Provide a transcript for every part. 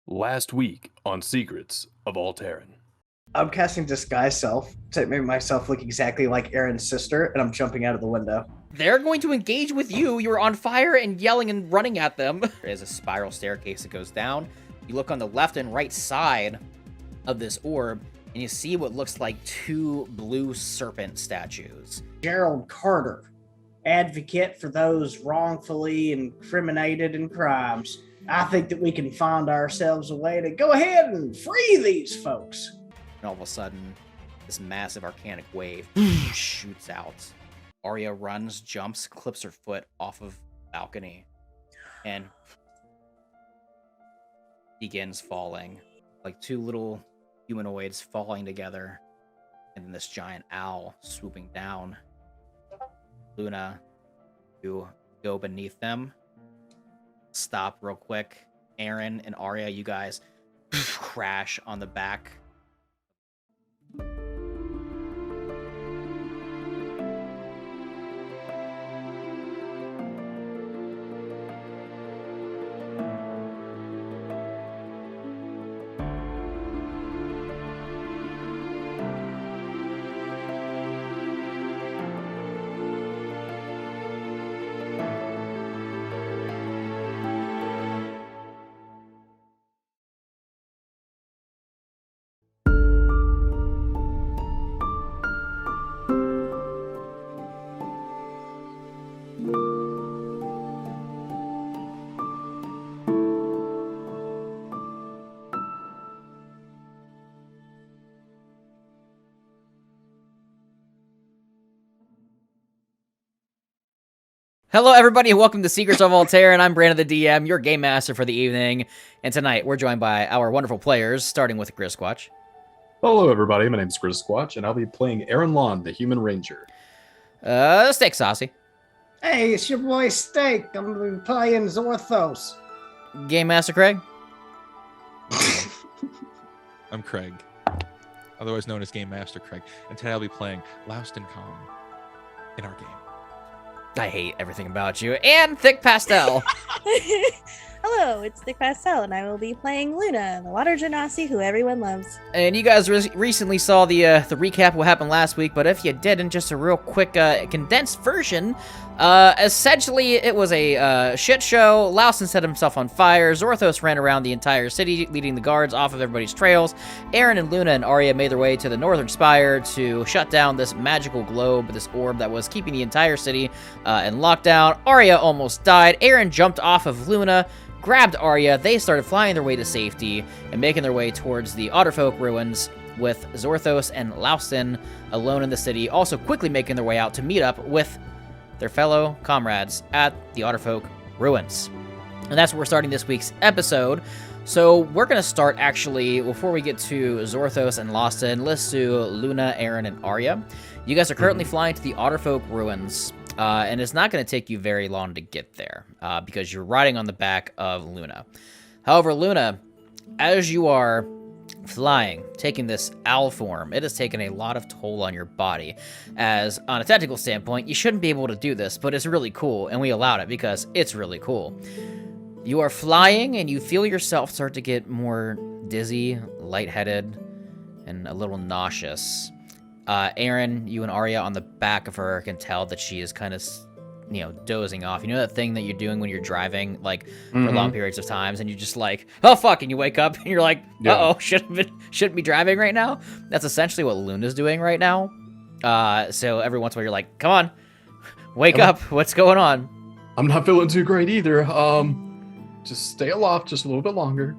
Last week on Secrets of Aal'Teron. I'm casting Disguise Self to make myself look exactly like Aaron's sister, and I'm jumping out of the window. They're going to engage with you. You're on fire and yelling and running at them. There's a spiral staircase that goes down. You look on the left and right side of this orb, and you see what looks like two blue serpent statues. Gerald Carter, advocate for those wrongfully incriminated in crimes. I think that we can find ourselves a way to go ahead and free these folks. And all of a sudden, this massive arcanic wave shoots out. Arya runs, jumps, clips her foot off of the balcony, and begins falling. Like two little humanoids falling together, and then this giant owl swooping down. Luna, you go beneath them. Stop real quick. Aaron and Arya, you guys crash on the back. Hello, everybody, and welcome to Secrets of Aal'Teron. I'm Brandon, the DM, your game master for the evening. And tonight, we're joined by our wonderful players, starting with Grisquatch. Hello, everybody. My name's Chris Squatch, and I'll be playing Aaron Lawn, the Human Ranger. Steak Saucy. Hey, it's your boy Steak. I'm going to be playing Zorthos. Game Master Craig. I'm Craig, otherwise known as Game Master Craig, and today I'll be playing Loust and Calm in our game. I hate everything about you. And Thick Pastel. Hello, it's Thick Pastel, and I will be playing Luna, the water genasi who everyone loves. And you guys recently saw the recap of what happened last week, but if you didn't, just a real quick condensed version. Essentially, it was a shit show. Louston set himself on fire. Zorthos ran around the entire city, leading the guards off of everybody's trails. Aaron and Luna and Arya made their way to the northern spire to shut down this magical globe, this orb that was keeping the entire city in lockdown. Arya almost died. Aaron jumped off of Luna, grabbed Arya. They started flying their way to safety and making their way towards the Otter ruins, with Zorthos and Louston alone in the city, also quickly making their way out to meet up with their fellow comrades at the Otter ruins. And that's where we're starting this week's episode. So we're going to start, actually, before we get to Zorthos and Louston, let's do Luna, Aaron, and Arya. You guys are currently flying to the Otter ruins. And it's not going to take you very long to get there, because you're riding on the back of Luna. However, Luna, as you are flying, taking this owl form, it has taken a lot of toll on your body, as on a technical standpoint, you shouldn't be able to do this, but it's really cool, and we allowed it because it's really cool. You are flying, and you feel yourself start to get more dizzy, lightheaded, and a little nauseous. Aaron, you and Arya on the back of her can tell that she is kind of, dozing off. You know that thing that you're doing when you're driving, like, for long periods of times, and you're just like, oh, fuck, and you wake up, and you're like, uh-oh, shouldn't be driving right now? That's essentially what Luna's doing right now. So every once in a while, you're like, come on, wake up, what's going on? I'm not feeling too great either. Just stay aloft just a little bit longer.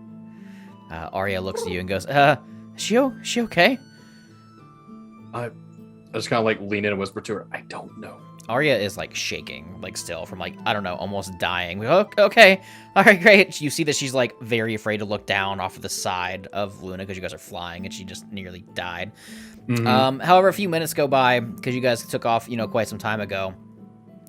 Arya looks at you and goes, she okay? I just kind of like lean in and whisper to her, I don't know. Arya is like shaking, like still from like, I don't know, almost dying. Okay, all right, great. You see that she's like very afraid to look down off of the side of Luna because you guys are flying and she just nearly died. However, a few minutes go by because you guys took off, quite some time ago.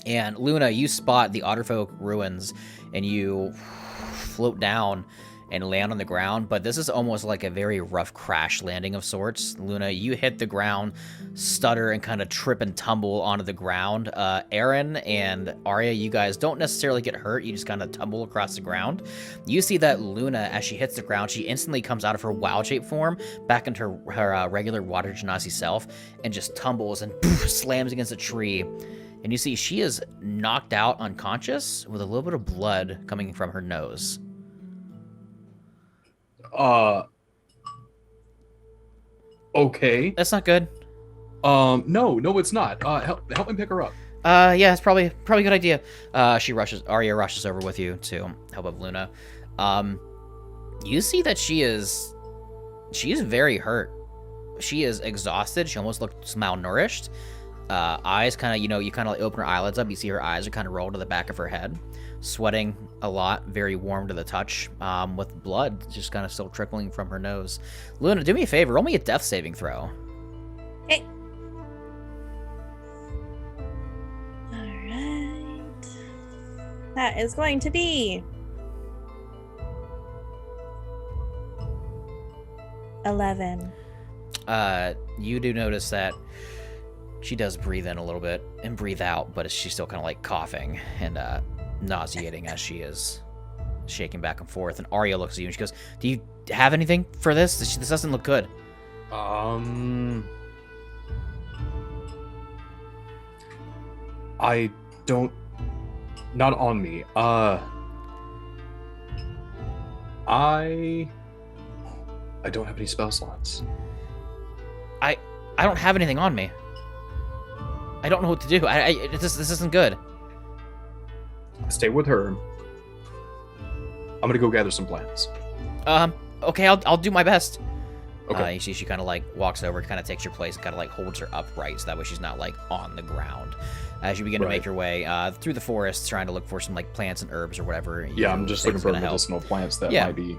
And Luna, you spot the Otterfolk ruins and you float down and land on the ground, but this is almost like a very rough crash landing of sorts. Luna, you hit the ground, stutter, and kind of trip and tumble onto the ground. Aaron and Arya, you guys don't necessarily get hurt, you just kind of tumble across the ground. You see that Luna, as she hits the ground, she instantly comes out of her wild shape form back into her regular water genasi self and just tumbles and poof, slams against a tree. And you see she is knocked out unconscious with a little bit of blood coming from her nose. Okay. That's not good. No, it's not. Help me pick her up. Yeah, it's probably a good idea. Arya rushes over with you to help up Luna. You see that she is very hurt. She is exhausted. She almost looks malnourished. Eyes kind of, you kind of open her eyelids up. You see her eyes are kind of rolled to the back of her head. Sweating a lot, very warm to the touch, with blood just kind of still trickling from her nose. Luna, do me a favor. Roll me a death saving throw. Okay. Alright. That is going to be 11. You do notice that she does breathe in a little bit and breathe out, but she's still kind of like coughing and nauseating as she is shaking back and forth. And Arya looks at you and she goes, "Do you have anything for this? This doesn't look good." I don't. Not on me. I don't have any spell slots. I don't have anything on me. I don't know what to do. This isn't good. Stay with her. I'm gonna go gather some plants. Okay, I'll do my best. Okay. You see she kind of like walks over, kind of takes your place, and kind of like holds her upright, so that way she's not like on the ground. As you begin to make your way through the forest, trying to look for some like plants and herbs or whatever. Yeah, I'm just looking for medicinal plants that might be.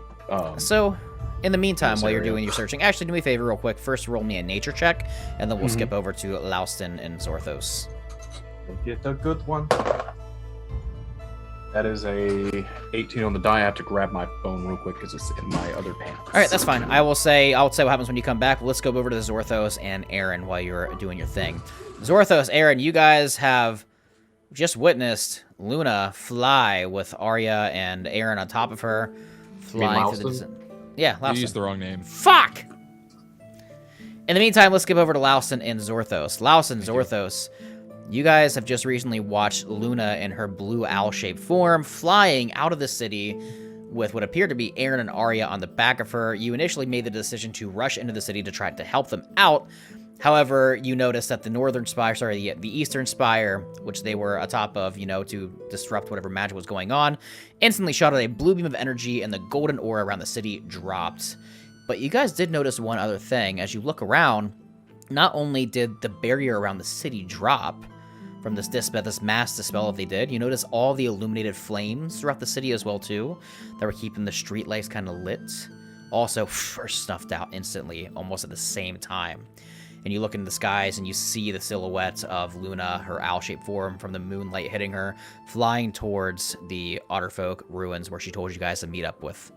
So, in the meantime, while you're doing your searching, actually do me a favor real quick. First, roll me a nature check, and then we'll skip over to Laustin and Zorthos. Get a good one. That is a 18 on the die. I have to grab my phone real quick because it's in my other pants. All right, that's fine. I'll say what happens when you come back. But let's go over to the Zorthos and Aaron while you're doing your thing. Zorthos, Aaron, you guys have just witnessed Luna fly with Arya and Aaron on top of her, flying through the Yeah, Laustin. You used the wrong name. Fuck! In the meantime, let's skip over to Laustin and Zorthos. Laustin, Zorthos, you guys have just recently watched Luna in her blue owl-shaped form flying out of the city with what appeared to be Aaron and Arya on the back of her. You initially made the decision to rush into the city to try to help them out. However, you noticed that the eastern spire, which they were atop of, to disrupt whatever magic was going on, instantly shot out a blue beam of energy and the golden aura around the city dropped. But you guys did notice one other thing. As you look around, not only did the barrier around the city drop from this mass dispel that they did, you notice all the illuminated flames throughout the city as well, too, that were keeping the streetlights kind of lit, also are snuffed out instantly, almost at the same time. And you look into the skies and you see the silhouette of Luna, her owl-shaped form from the moonlight hitting her, flying towards the Otterfolk ruins where she told you guys to meet up with.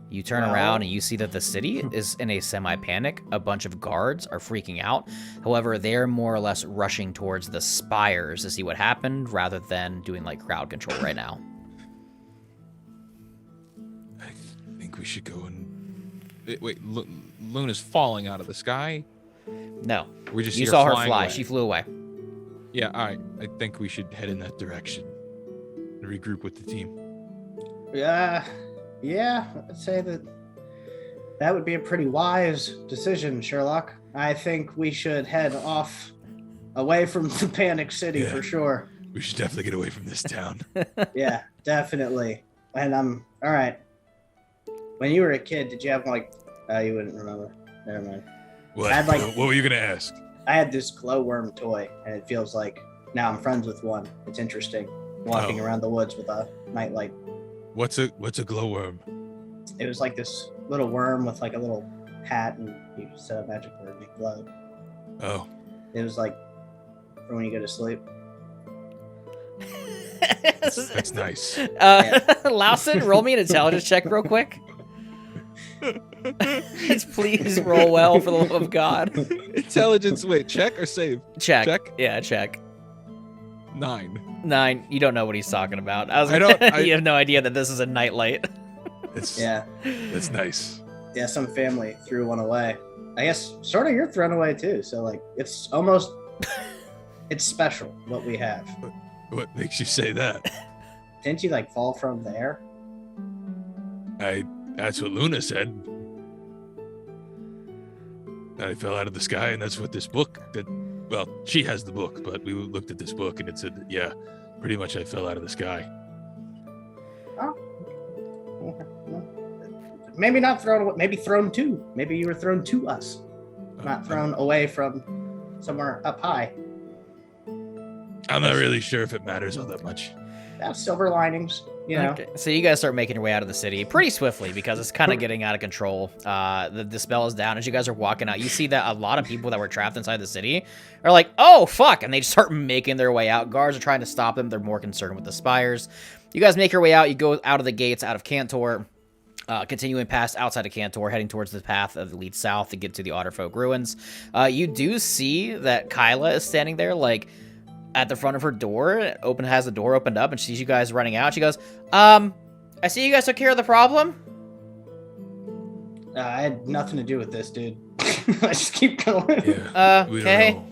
You turn around and you see that the city is in a semi-panic. A bunch of guards are freaking out. However, they're more or less rushing towards the spires to see what happened rather than doing like crowd control right now. I think we should go and... Wait, Luna's falling out of the sky? No. You saw her fly. Away. She flew away. Yeah, all right. I think we should head in that direction and regroup with the team. Yeah, I'd say that would be a pretty wise decision, Sherlock. I think we should head off away from the Panic City for sure. We should definitely get away from this town. Yeah, definitely. And all right. When you were a kid, did you have you wouldn't remember. Never mind. What? What were you gonna ask? I had this glowworm toy, and it feels like now I'm friends with one. It's interesting walking around the woods with a nightlight. What's a glowworm? It was like this little worm with like a little hat, and you said a magic word and it glowed. Oh. It was like for when you go to sleep. That's nice. Lawson, roll me an intelligence check real quick. Please roll well for the love of God. Intelligence, wait, check or save? Check. Check? Yeah, check. 9. You don't know what he's talking about. You have no idea that this is a nightlight. That's nice. Yeah, some family threw one away. I guess sort of you're thrown away too. So like it's almost it's special what we have. What makes you say that? Didn't you like fall from there? That's what Luna said. I fell out of the sky, and that's what this book well, she has the book, but we looked at this book and it said that, yeah, pretty much I fell out of the sky. Oh. Maybe not thrown away, maybe thrown to. Maybe you were thrown to us. Not thrown away from somewhere up high. I'm not really sure if it matters all that much. That's silver linings, you know. Okay. So you guys start making your way out of the city pretty swiftly because it's kind of getting out of control. The spell is down. As you guys are walking out, you see that a lot of people that were trapped inside the city are like, oh, fuck, and they just start making their way out. Guards are trying to stop them. They're more concerned with the spires. You guys make your way out. You go out of the gates, out of Cantor. Continuing past outside of Cantor, heading towards the path that leads south to get to the Otter Folk ruins. You do see that Kyla is standing there, like, at the front of her door. Has the door opened up and sees you guys running out. She goes, I see you guys took care of the problem. I had nothing to do with this, dude. I just keep going. Yeah, we don't okay. know.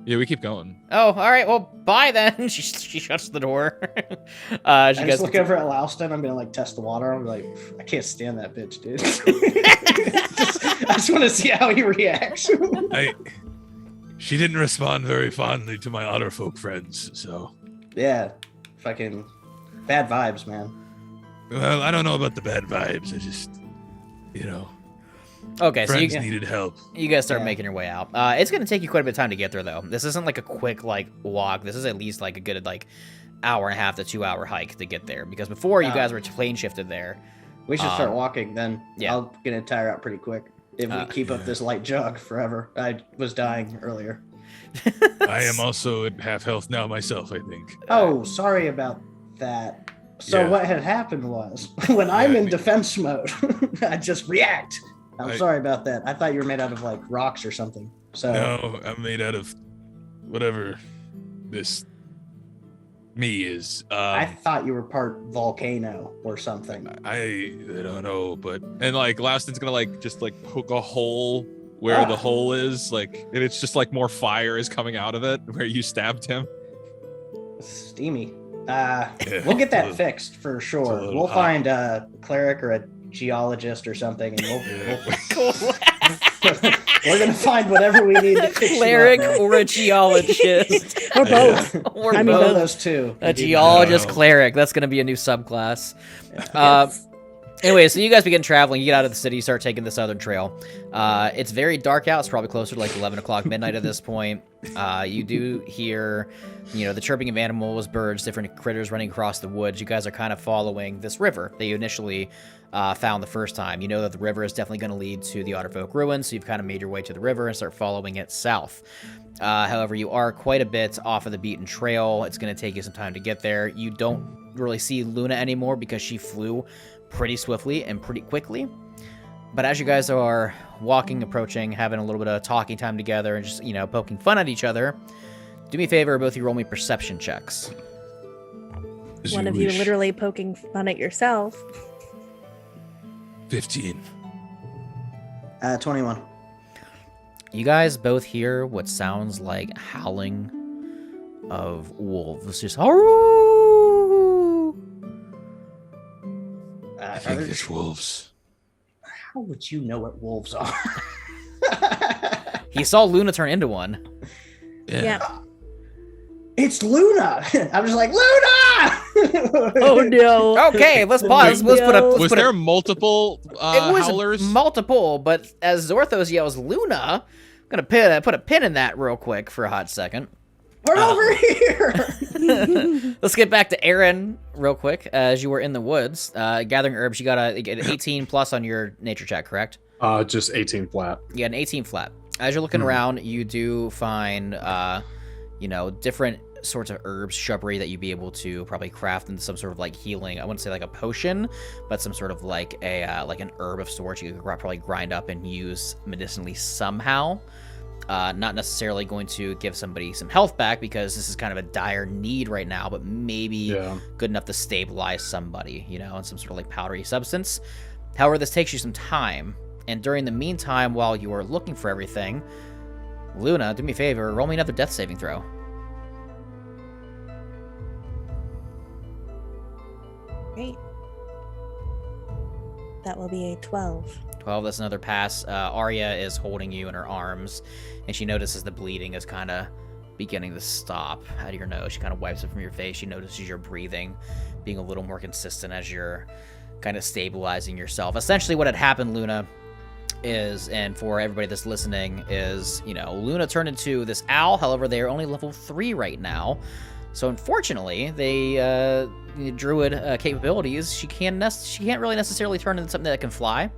Yeah, we keep going. Oh, all right. Well, bye then. She shuts the door. I just look over at Louston. I'm gonna like test the water. I'm like, I can't stand that bitch, dude. I just want to see how he reacts. She didn't respond very fondly to my Otter Folk friends, so. Yeah, fucking bad vibes, man. Well, I don't know about the bad vibes. I just, Okay, friends so needed help. you guys start making your way out. It's going to take you quite a bit of time to get there, though. This isn't like a quick, like, walk. This is at least, like, a good, like, hour and a half to 2 hour hike to get there. Because before you guys were plane shifted there. We should start walking then. Yeah. I'll get a tire out pretty quick. If we keep up this light jog forever. I was dying earlier. I am also at half health now myself, I think. Oh, sorry about that. So what had happened was, when I'm in defense mode, I just react. I'm sorry about that. I thought you were made out of like rocks or something. So no, I'm made out of whatever this me is. I thought you were part volcano or something. I don't know, and like Laston's gonna like just like poke a hole where the hole is, like, and it's just like more fire is coming out of it where you stabbed him. Steamy. We'll get that fixed for sure. We'll find a cleric or a geologist or something, and we're gonna find whatever we need to fix cleric or a geologist Or both. or I mean, both. those two. A geologist cleric. That's going to be a new subclass. Anyway, so you guys begin traveling. You get out of the city. You start taking the southern trail. It's very dark out. It's probably closer to like 11 o'clock midnight at this point. You do hear, the chirping of animals, birds, different critters running across the woods. You guys are kind of following this river that you initially found the first time. You know that the river is definitely going to lead to the Otter Folk ruins, so you've kind of made your way to the river and start following it south. However, you are quite a bit off of the beaten trail. It's going to take you some time to get there. You don't really see Luna anymore because she flew pretty swiftly and pretty quickly. But as you guys are walking, approaching, having a little bit of talking time together and just, poking fun at each other, do me a favor, both of you roll me perception checks. One of you literally poking fun at yourself. 15. 21. You guys both hear what sounds like howling of wolves. Just, I think it's wolves. How would you know what wolves are? He saw Luna turn into one. Yeah. It's Luna. I'm just like, Luna! Oh no. Okay, let's pause. Let's put a. Was there multiple howlers? Multiple, but as Zorthos yells Luna, I'm gonna put a pin in that real quick for a hot second. We're over here. Let's get back to Aaron real quick. As you were in the woods gathering herbs, you got an 18 plus on your nature check, correct? Just 18 flat. Yeah, an 18 flat. As you're looking around, you do find, different sorts of herbs, shrubbery that you'd be able to probably craft into some sort of like healing. I wouldn't say like a potion, but some sort of like a like an herb of sorts you could probably grind up and use medicinally somehow. Not necessarily going to give somebody some health back because this is kind of a dire need right now, but maybe good enough to stabilize somebody, you know, in some sort of like powdery substance. However, this takes you some time, and during the meantime, while you are looking for everything, Luna, do me a favor, roll me another death saving throw. Great. That will be a 12. 12, that's another pass. Arya is holding you in her arms, and she notices the bleeding is kind of beginning to stop out of your nose. She kind of wipes it from your face. She notices your breathing being a little more consistent as you're kind of stabilizing yourself. Essentially what had happened, Luna, is, and for everybody that's listening, is, you know, Luna turned into this owl. However, they are only level 3 right now. So unfortunately, the druid capabilities, she can't really necessarily turn into something that can fly.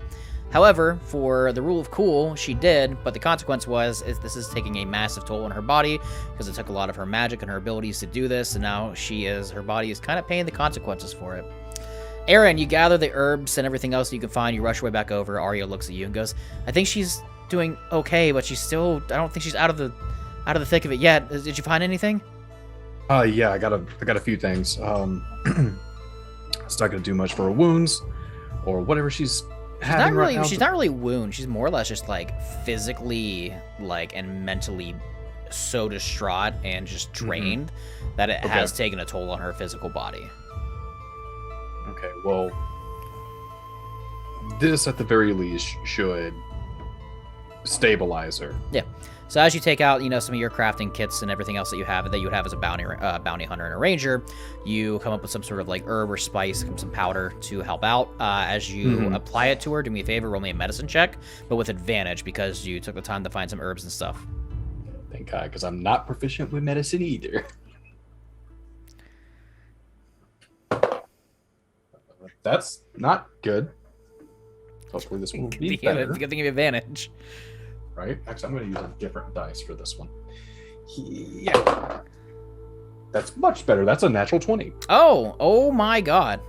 However, for the rule of cool, she did, but the consequence is this is taking a massive toll on her body because it took a lot of her magic and her abilities to do this, and now her body is kind of paying the consequences for it. Aaron, you gather the herbs and everything else you can find. You rush your way back over. Arya looks at you and goes, I think she's doing okay, but she's still, I don't think she's out of the thick of it yet. Did you find anything? Yeah, I got a few things. It's not gonna do much for her wounds or whatever she's having right now. She's not really wound. She's more or less just like physically like and mentally so distraught and just drained that it has taken a toll on her physical body. Okay, well, this at the very least should stabilize her. Yeah. So as you take out, you know, some of your crafting kits and everything else that you have that you would have as a bounty hunter and a ranger, you come up with some sort of like herb or spice, some powder to help out. As you apply it to her, do me a favor, roll me a medicine check, but with advantage because you took the time to find some herbs and stuff. Thank God, because I'm not proficient with medicine either. That's not good. Hopefully this will be better. Good thing of advantage. Right? Actually, I'm going to use a different dice for this one. Yeah. That's much better. That's a natural 20. Oh my God.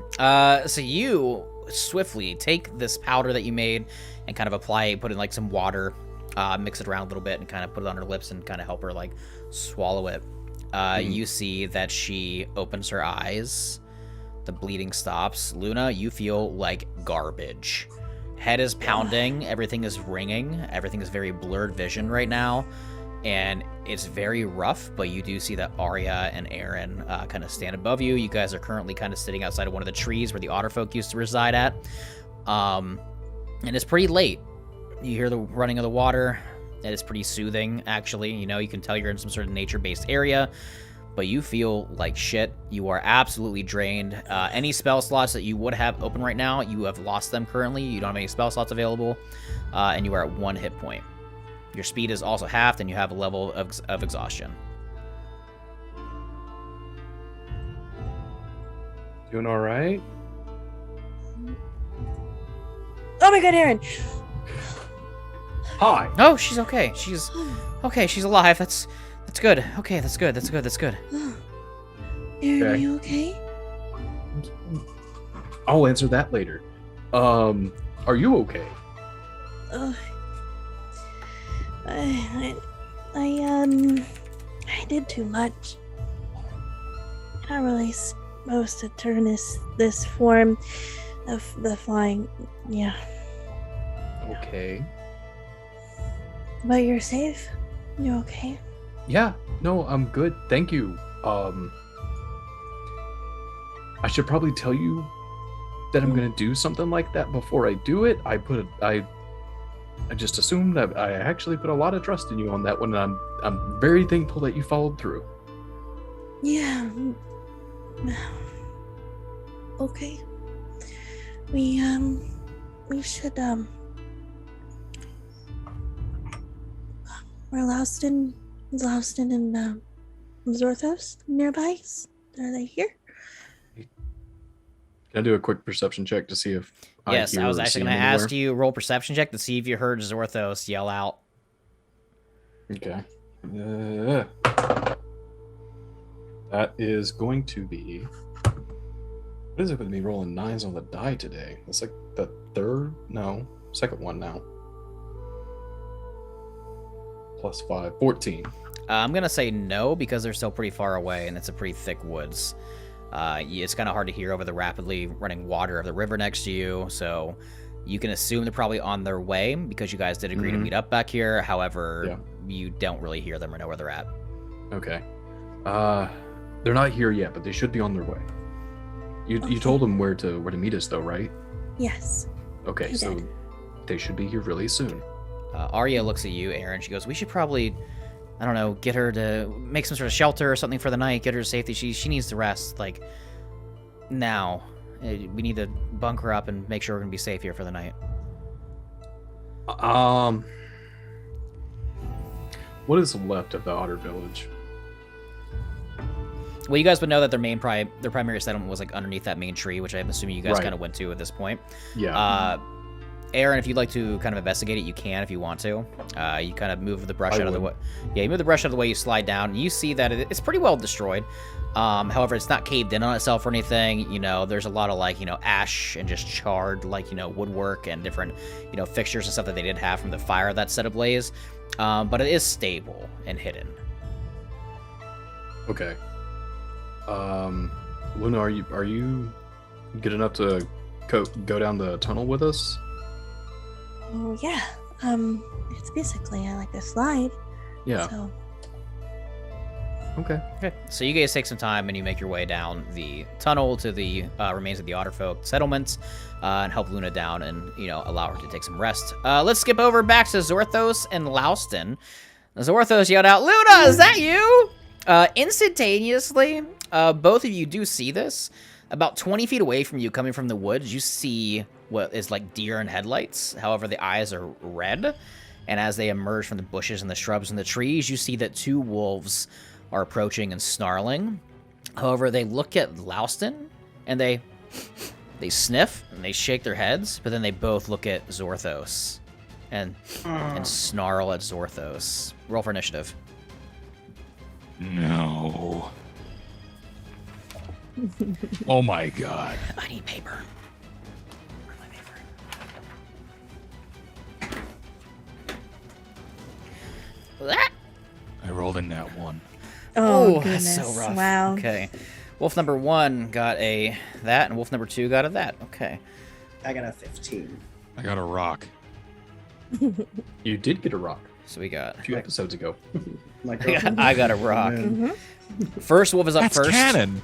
So you swiftly take this powder that you made and kind of put in like some water, mix it around a little bit and kind of put it on her lips and kind of help her like swallow it. You see that she opens her eyes. The bleeding stops. Luna, you feel like garbage. Head is pounding, everything is ringing, everything is very blurred vision right now, and it's very rough, but you do see that Arya and Aaron kind of stand above you. You guys are currently kind of sitting outside of one of the trees where the Otter folk used to reside at, and it's pretty late. You hear the running of the water. It is pretty soothing, actually. You know, you can tell you're in some sort of nature-based area, but you feel like shit. You are absolutely drained. Any spell slots that you would have open right now, you have lost them currently. You don't have any spell slots available, and you are at 1 hit point. Your speed is also halved, and you have a level of exhaustion. Doing all right? Oh my God, Aaron! Hi. Oh, she's okay. She's okay. She's alive. That's good. Okay, that's good. Aaron, Okay. are you okay? I'll answer that later. Are you okay? I did too much. I'm not really supposed to turn this form of the flying. Yeah. Okay. But you're safe? You're okay? Yeah. No, I'm good. Thank you. I should probably tell you that I'm gonna do something like that before I do it. I just assumed that I actually put a lot of trust in you on that one, and I'm very thankful that you followed through. Yeah. Okay. We should we're Louston and Zorthos nearby. Are they here? Can I do a quick perception check to see if Yes, hear I was or actually see going to them ask you roll perception check to see if you heard Zorthos yell out. Okay. That is going to be. What is it with me rolling 9s on the die today? That's like the second one now. Plus 5, 14. I'm gonna say no because they're still pretty far away and it's a pretty thick woods. It's kind of hard to hear over the rapidly running water of the river next to you, so you can assume they're probably on their way because you guys did agree to meet up back here. However, you don't really hear them or know where they're at. Okay. They're not here yet, but they should be on their way. You told them where to meet us, though, right? Yes. Okay, I so did. they should be here really soon. Arya looks at you, Aaron. She goes, "We should probably, I don't know, get her to make some sort of shelter or something for the night. Get her to safety. She needs to rest. Like now, we need to bunk her up and make sure we're gonna be safe here for the night." What is left of the Otter Village? Well, you guys would know that their primary settlement was like underneath that main tree, which I'm assuming you guys Right. kind of went to at this point. Yeah. Aaron, if you'd like to kind of investigate it, you can if you want to. You kind of move the brush I out of the would. way. Yeah, you move the brush out of the way, you slide down, and you see that it's pretty well destroyed. However, it's not caved in on itself or anything. You know, there's a lot of like, ash and just charred, like, woodwork and different, fixtures and stuff that they did have from the fire that set ablaze. But it is stable and hidden. Okay. Luna, are you good enough to go down the tunnel with us? Oh yeah. It's basically like a slide. Yeah. So Okay. Okay, so you guys take some time and you make your way down the tunnel to the remains of the Otter folk settlement and help Luna down and, allow her to take some rest. Let's skip over back to Zorthos and Louston. Zorthos yelled out, "Luna, is that you?" Instantaneously, both of you do see this. About 20 feet away from you, coming from the woods, you see what is like deer in headlights. However, the eyes are red. And as they emerge from the bushes and the shrubs and the trees, you see that 2 wolves are approaching and snarling. However, they look at Louston and they sniff and they shake their heads, but then they both look at Zorthos and snarl at Zorthos. Roll for initiative. No. Oh my god. I need paper. I rolled in that one. oh that's goodness. so rough. Wow. Okay. Wolf number 1 got a that, and wolf number 2 got a that. Okay. I got a 15. I got a rock. You did get a rock So we got. a few episodes ago. My I got a rock. First wolf is up That's first. canon.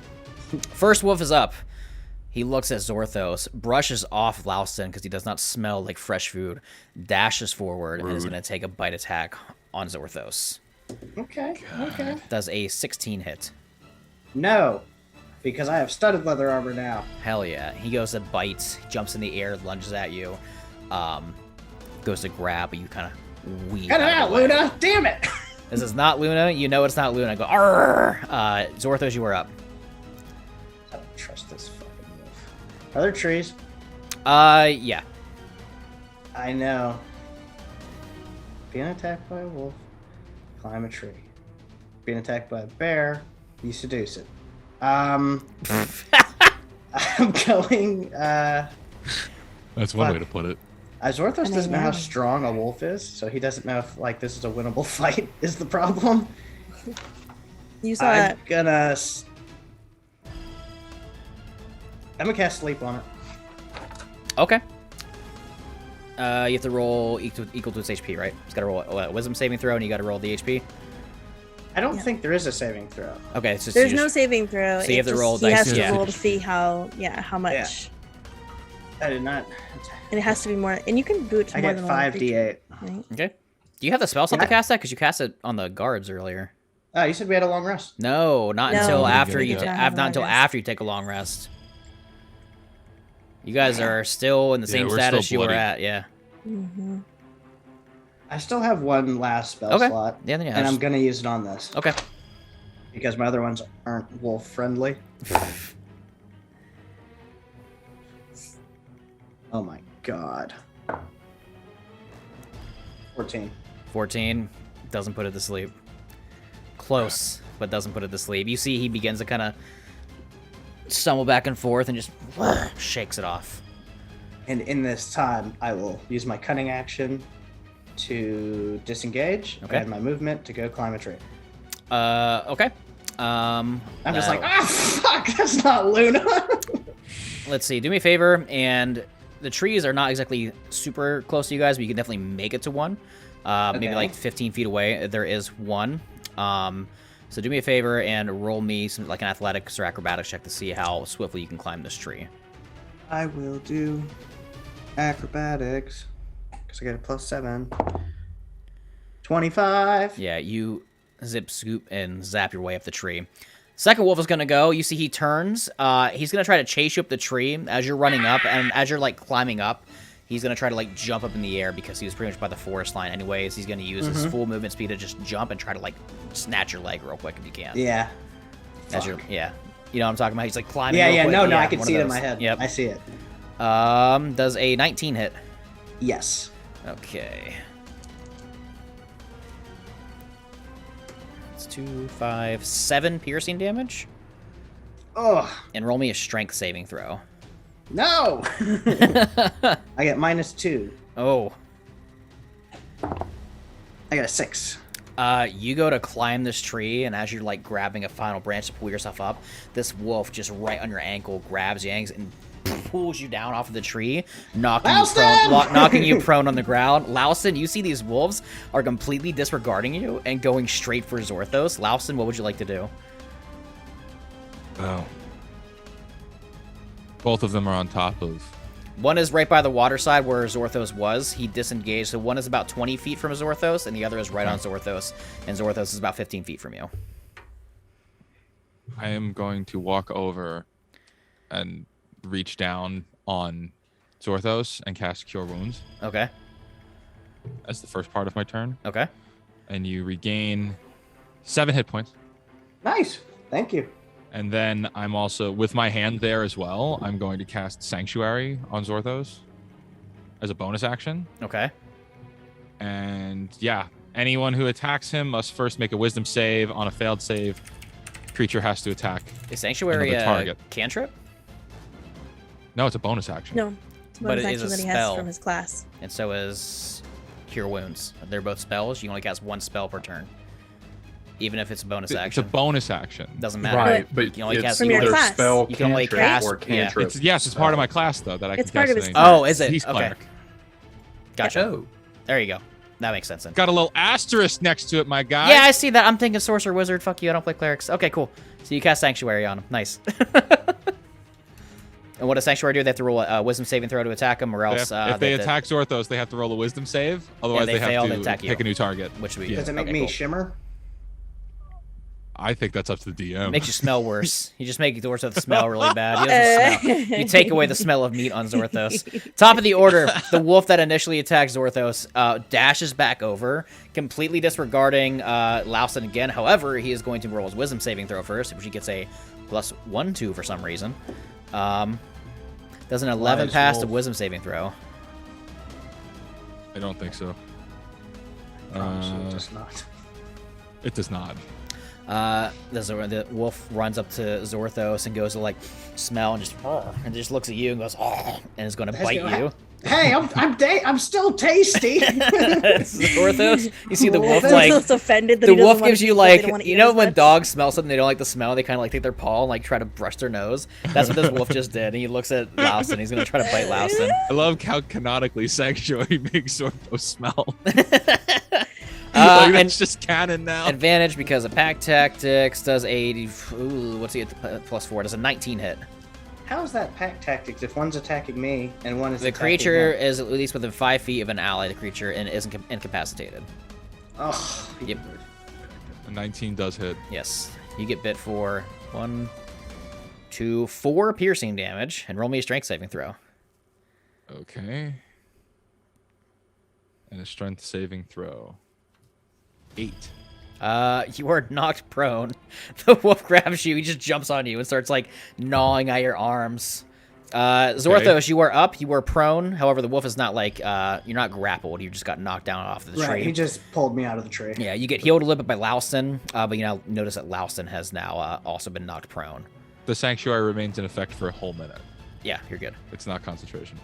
First wolf is up. He looks at Zorthos, brushes off Louston because he does not smell like fresh food, dashes forward, and is Rude. going to take a bite attack on Zorthos. Okay. Okay. Does a 16 hit. No, because I have studded leather armor now. Hell yeah. He goes to bite, jumps in the air, lunges at you, goes to grab, but you kind of weave Cut it out out, of the way. Luna! Damn it! This is not Luna. You know it's not Luna. Go, arr! Zorthos, you are up. I don't trust this fucking wolf. Are there trees? Yeah. I know. Being attacked by a wolf, climb a tree. Being attacked by a bear, you seduce it. I'm going, That's one Fuck. way to put it. Zorthos And I doesn't know how know. strong a wolf is, so he doesn't know if, like, this is a winnable fight is the problem. You saw I'm that. gonna cast sleep on it. Okay. You have to roll equal to its HP, right? It's got to roll a wisdom saving throw, and you got to roll the HP. I don't Yeah. think there is a saving throw. Okay, it's just There's you no just- saving throw. So you have to It's roll just- He dice has to to see. roll to see how much. I did not. And it has to be more. And you can boot I more get than 5d8. one. Right? Okay. Do you have the spell slot Yeah. to cast that? Because you cast it on the guards earlier. Oh, you said we had a long rest. No, not No, until we after didn't you. get that. Not until Long rest. after you take a long rest. You guys are still in the Yeah, same we're status still you were bloody. at. Yeah. Mm-hmm. I still have one last spell Okay. slot, Yeah. Then yeah. and I'm just- gonna use it on this Okay. because my other ones aren't wolf friendly. Oh my god. 14. 14 doesn't put it to sleep. Close, but doesn't put it to sleep. You see he begins to kind of stumble back and forth and just shakes it off. And in this time, I will use my cunning action to disengage and my movement to go climb a tree. Okay. I'm just like, fuck, that's not Luna. Let's see. Do me a favor, and the trees are not exactly super close to you guys, but you can definitely make it to one. Maybe like 15 feet away. There is one. So do me a favor and roll me some like an athletics or acrobatics check to see how swiftly you can climb this tree. I will do acrobatics because I got a +7. 25. Yeah, you zip, scoop, and zap your way up the tree. Second wolf is going to go. You see he turns. He's going to try to chase you up the tree as you're running up, and as you're, like, climbing up, he's going to try to, like, jump up in the air because he was pretty much by the forest line anyways. He's going to use his full movement speed to just jump and try to, like, snatch your leg real quick if you can. Yeah. As you're, yeah. You know what I'm talking about? He's, like, climbing Yeah, real quick. no, I can see it in my head. Yep. I see it. Does a 19 hit? Yes. Okay. It's 2, 5, 7 piercing damage. Oh. And roll me a strength saving throw. No! I get -2. Oh. I got a 6. You go to climb this tree, and as you're, like, grabbing a final branch to pull yourself up, this wolf just right on your ankle grabs yanks and pulls you down off of the tree, knocking you prone on the ground. Louston, you see these wolves are completely disregarding you and going straight for Zorthos. Louston, what would you like to do? Oh. Both of them are on top of... One is right by the water side where Zorthos was. He disengaged, so one is about 20 feet from Zorthos, and the other is right on Zorthos, and Zorthos is about 15 feet from you. I am going to walk over and reach down on Zorthos and cast Cure Wounds. Okay. That's the first part of my turn. Okay. And you regain 7 hit points. Nice. Thank you. And then I'm also, with my hand there as well, I'm going to cast Sanctuary on Zorthos as a bonus action. Okay. And yeah, anyone who attacks him must first make a wisdom save. On a failed save, creature has to attack Is Sanctuary another target. Cantrip? No, it's a bonus action. No, it's a But bonus it is action a that he spell. has from his class. And so is Cure Wounds. They're both spells. You can only cast one spell per turn. Even if it's a bonus It's a action. bonus action. Doesn't matter. Right, but You can only it's cast From your either class. spell, You can only cantrip, cast- or yeah. cantrip. It's part of my class though that I It's can part cast of his at any class. time. Oh, is it? He's Okay. cleric. Gotcha. Oh, There you go. That makes sense then. Got a little asterisk next to it, my guy. Yeah, I see that. I'm thinking Sorcerer Wizard. Fuck you. I don't play clerics. Okay, cool. So you cast Sanctuary on him. Nice. And what does Sanctuary do? They have to roll a Wisdom saving throw to attack him, or else... If they attack Zorthos, they have to roll a wisdom save. Otherwise, they they fail, have they to attack you. pick a new target. Which we... Does it make okay, me cool. shimmer? I think that's up to the DM. Makes you smell worse. You just make Zorthos smell really bad. He doesn't smell. You take away the smell of meat on Zorthos. Top of the order, the wolf that initially attacked Zorthos dashes back over, completely disregarding Louston again. However, he is going to roll his wisdom saving throw first, which he gets a +1/2 for some reason. Does an 11 Wise pass the wolf. wisdom saving throw? I don't think so. It does not. It does not. The wolf runs up to Zorthos and goes to like smell and just looks at you and goes and is going to bite you. Hey, I'm still tasty. Zorthos, you see the wolf He's like also offended that the he doesn't wolf wanna gives eat you what they don't like wanna you eat know as when much. dogs smell something they don't like the smell, they kind of like take their paw and like try to brush their nose. That's what this wolf just did. And he looks at Louston. He's going to try to bite Louston. I love how canonically Sanctuary makes Zorthos smell. And It's just canon now. advantage because of pack tactics does a what's he at +4? Does a 19 hit. How is that pack tactics if one's attacking me and one is The attacking creature him? is at least within 5 feet of an ally. The creature and is incapacitated. Oh, Yep. A 19 does hit. Yes. You get bit for 1, 2, 4 piercing damage, and roll me a strength saving throw. Okay. And a strength saving throw. 8. You are knocked prone. The wolf grabs you. He just jumps on you and starts like gnawing at your arms, Zorthos, you are up. You are prone. However, the wolf is not like you're not grappled. You just got knocked down off the tree. Right, he just pulled me out of the tree. Yeah, you get healed a little bit by Louston, but you now notice that Louston has now also been knocked prone. The sanctuary remains in effect for a whole minute. Yeah, you're good. It's not concentration.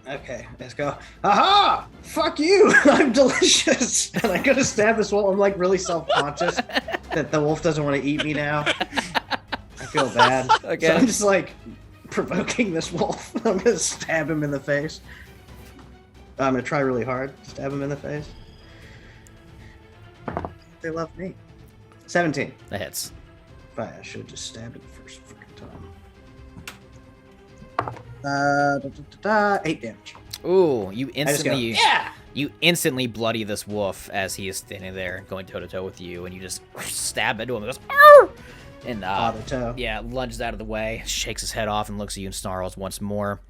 Okay, let's go. Aha! Fuck you! I'm delicious! And I gotta stab this wolf. I'm like really self-conscious that the wolf doesn't want to eat me now. I feel bad. Okay. So I'm just like provoking this wolf. I'm gonna stab him in the face. I'm gonna try really hard. Stab him in the face. They love me. 17. That hits. Right, I should have just stabbed it the first freaking time. 8 damage. Ooh, you I just go, instantly yeah! you instantly bloody this wolf as he is standing there going toe to toe with you, and you just stab into him. And goes, "Arr!" And Auto toe. yeah, lunges out of the way, shakes his head off, and looks at you and snarls once more.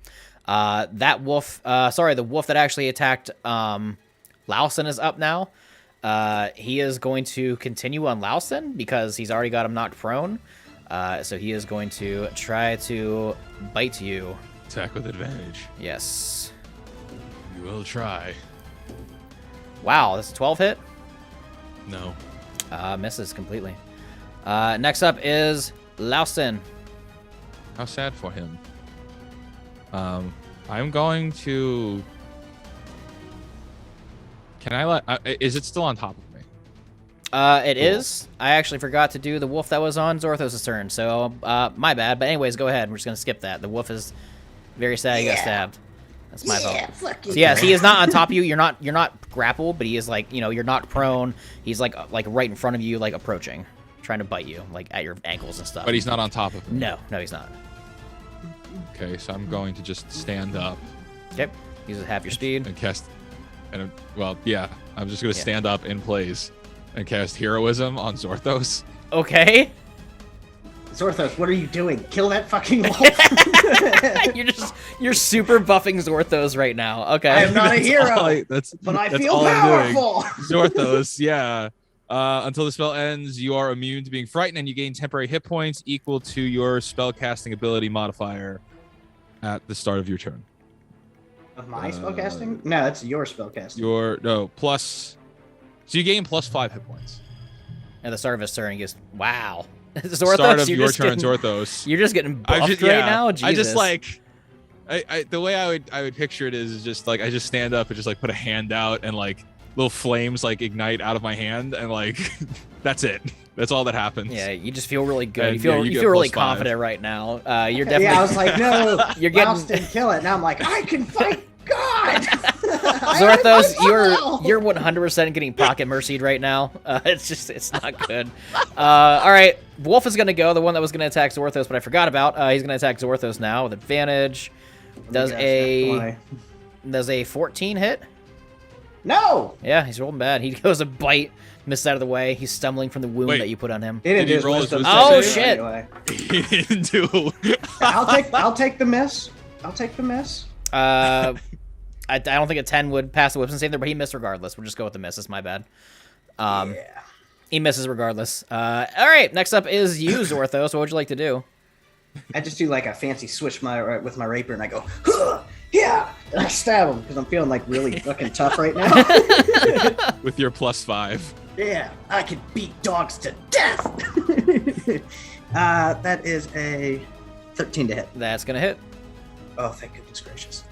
That wolf, the wolf that actually attacked Louston is up now. He is going to continue on Louston because he's already got him knocked prone. So he is going to try to bite you. Attack with advantage. Yes. You will try. Wow, that's a 12 hit. No. Misses completely. Next up is Louston. How sad for him. I'm going to... Can I let... is it still on top of me? It is. I actually forgot to do the wolf that was on Zorthos' turn, so my bad. But anyways, go ahead. We're just gonna skip that. The wolf is very sad he got stabbed. That's my fault. Fuck you. So yes, he is not on top of you. You're not grappled, but he is like, you're not prone. He's like right in front of you, like approaching, trying to bite you, like at your ankles and stuff. But he's not on top of me. No, he's not. Okay, so I'm going to just stand up Yep. Use half your speed. and cast... And, well, yeah. I'm just going to stand up in place and cast Heroism on Zorthos. Okay. Zorthos, what are you doing? Kill that fucking wolf. you're super buffing Zorthos right now. Okay. I am not a hero, that's but I that's feel all I'm doing. powerful. Zorthos, yeah. Until the spell ends, you are immune to being frightened, and you gain temporary hit points equal to your spellcasting ability modifier at the start of your turn. Of my spellcasting? No, that's your spellcasting. Plus. So you gain +5 hit points. At the start of his turn, he goes, "Wow." Zorthos, start of your turn, Zorthos. You're just getting buffed right now. Jesus. I just like, the way I would picture it is just like I just stand up and just like put a hand out and like little flames like ignite out of my hand and like that's it. That's all that happens. Yeah, you just feel really good. And, you feel really confident right now. You're definitely. Yeah, I was like, no, you're getting. Louston, kill it. Now I'm like, I can fight God. Zorthos, you're 100% getting pocket mercied right now. It's not good. All right, Wolf is gonna go. The one that was gonna attack Zorthos, but I forgot about. He's gonna attack Zorthos now with advantage. Does a 14 hit? No. Yeah, he's rolling bad. He goes a bite, misses out of the way. He's stumbling from the wound that you put on him. Did he roll his wisdom Oh save? shit! Anyway. He didn't do. I'll take the miss. I'll take the miss. I don't think a 10 would pass the wisdom save there, but he missed regardless. We'll just go with the miss. It's my bad. Yeah. He misses regardless. All right, next up is you, Zorthos. What would you like to do? I just do like a fancy switch with my rapier, and I go, huh, yeah, and I stab him because I'm feeling like really fucking tough right now. With your +5. Yeah, I can beat dogs to death. That is a 13 to hit. That's gonna hit. Oh, thank goodness gracious.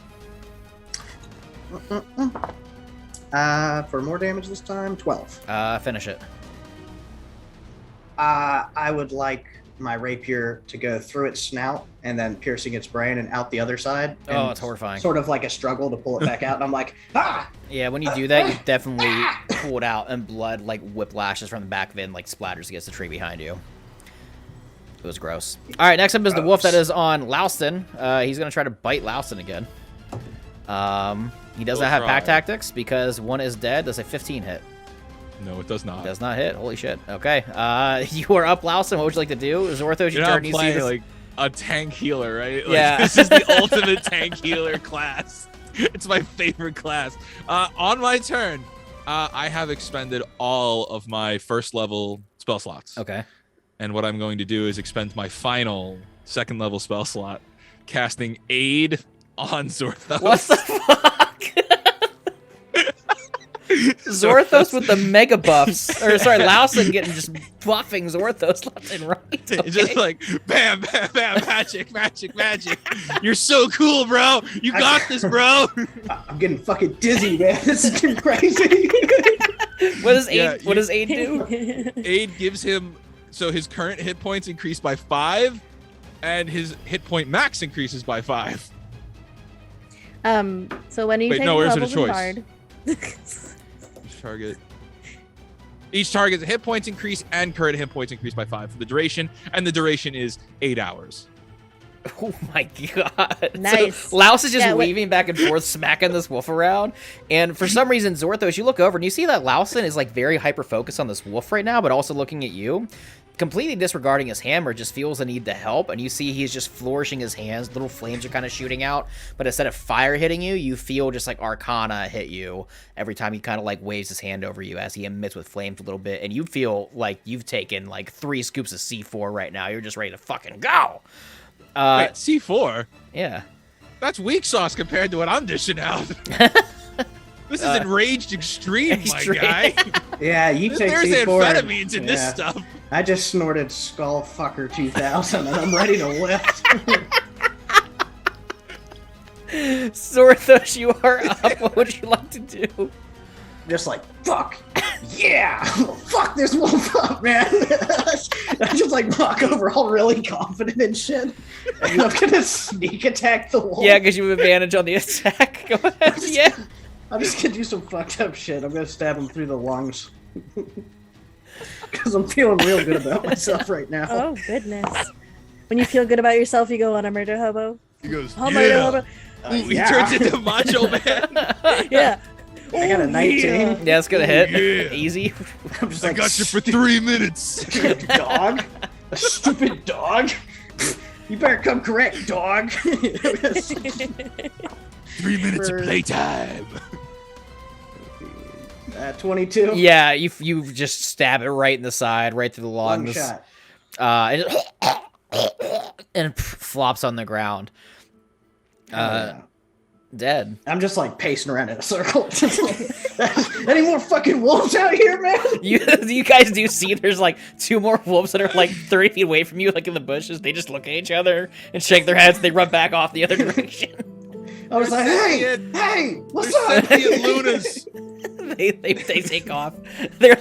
For more damage this time, 12. Finish it. I would like my rapier to go through its snout and then piercing its brain and out the other side. Oh, it's horrifying. Sort of like a struggle to pull it back out. And I'm like, ah! Yeah, when you do that, you definitely pull it out, and blood like whiplashes from the back of it and like splatters against the tree behind you. It was gross. All right, next up is the wolf that is on Louston. He's gonna try to bite Louston again. He does not have pack tactics because one is dead. Does a 15 hit? No, it does not. Does not hit. Holy shit. Okay. You are up, Louston. What would you like to do? Zorthos, your turn. You're not playing like a tank healer, right? Like, Yeah. This is the ultimate tank healer class. It's my favorite class. On my turn, I have expended all of my first level spell slots. Okay. And what I'm going to do is expend my final second level spell slot casting Aid on Zorthos. What the fuck? Zorthos with the mega buffs. Or sorry, Lausen getting just buffing Zorthos left and right. Okay. It's just like bam, bam, bam, magic, magic, magic. You're so cool, bro. You got this, bro. I'm getting fucking dizzy, man. This is getting crazy. What does Yeah, Aid? What does Aid do? Aid gives him his current hit points increase by 5, and his hit point max increases by 5. So when you Wait, take no, where's it a levels in choice? Bard, Each target's hit points increase and current hit points increase by 5 for the duration, and the duration is 8 hours. Oh my god. Nice. So Laos is just Yeah, weaving back and forth, smacking this wolf around. And for some reason, Zorthos, you look over and you see that Lausen is like very hyper focused on this wolf right now, but also looking at you. Completely disregarding his hammer, just feels a need to help, and you see he's just flourishing his hands. Little flames are kind of shooting out, but instead of fire hitting you, you feel just like Arcana hit you every time he kind of like waves his hand over you as he emits with flames a little bit, and you feel like you've taken like 3 scoops of C4 right now. You're just ready to fucking go. Wait, C4? Yeah. That's weak sauce compared to what I'm dishing out. This is enraged extreme, my guy. Yeah, you take There's C4. amphetamines in this Yeah. stuff. I just snorted Skullfucker 2000 and I'm ready to lift. Zorthos, you are up. What would you like to do? Just like, fuck, yeah, fuck this wolf up, man. I just like walk over all really confident and shit. And I'm gonna sneak attack the wolf. Yeah, because you have advantage on the attack. Go ahead. Yeah. I'm just gonna do some fucked up shit. I'm gonna stab him through the lungs. Because I'm feeling real good about myself right now. oh goodness. When you feel good about yourself, you go on a murder hobo. He goes, Oh, murder hobo. Ooh, he yeah. turns into Macho Man. Yeah. I got a 19. Yeah, it's gonna hit. yeah. Easy. I'm just I like, got you for 3 minutes. dog. A stupid dog. You better come correct, dog. 3 minutes of For- playtime. 22. Yeah, you just stab it right in the side, right through the One lungs. shot. And flops on the ground. Yeah. Dead. I'm just like pacing around in a circle. Just like, any more fucking wolves out here, man? You guys do see there's like 2 more wolves that are like 30 feet away from you, like in the bushes. They just look at each other and shake their heads. They run back off the other direction. I was like, hey, what's up? Sentient Lunas. they take off. They're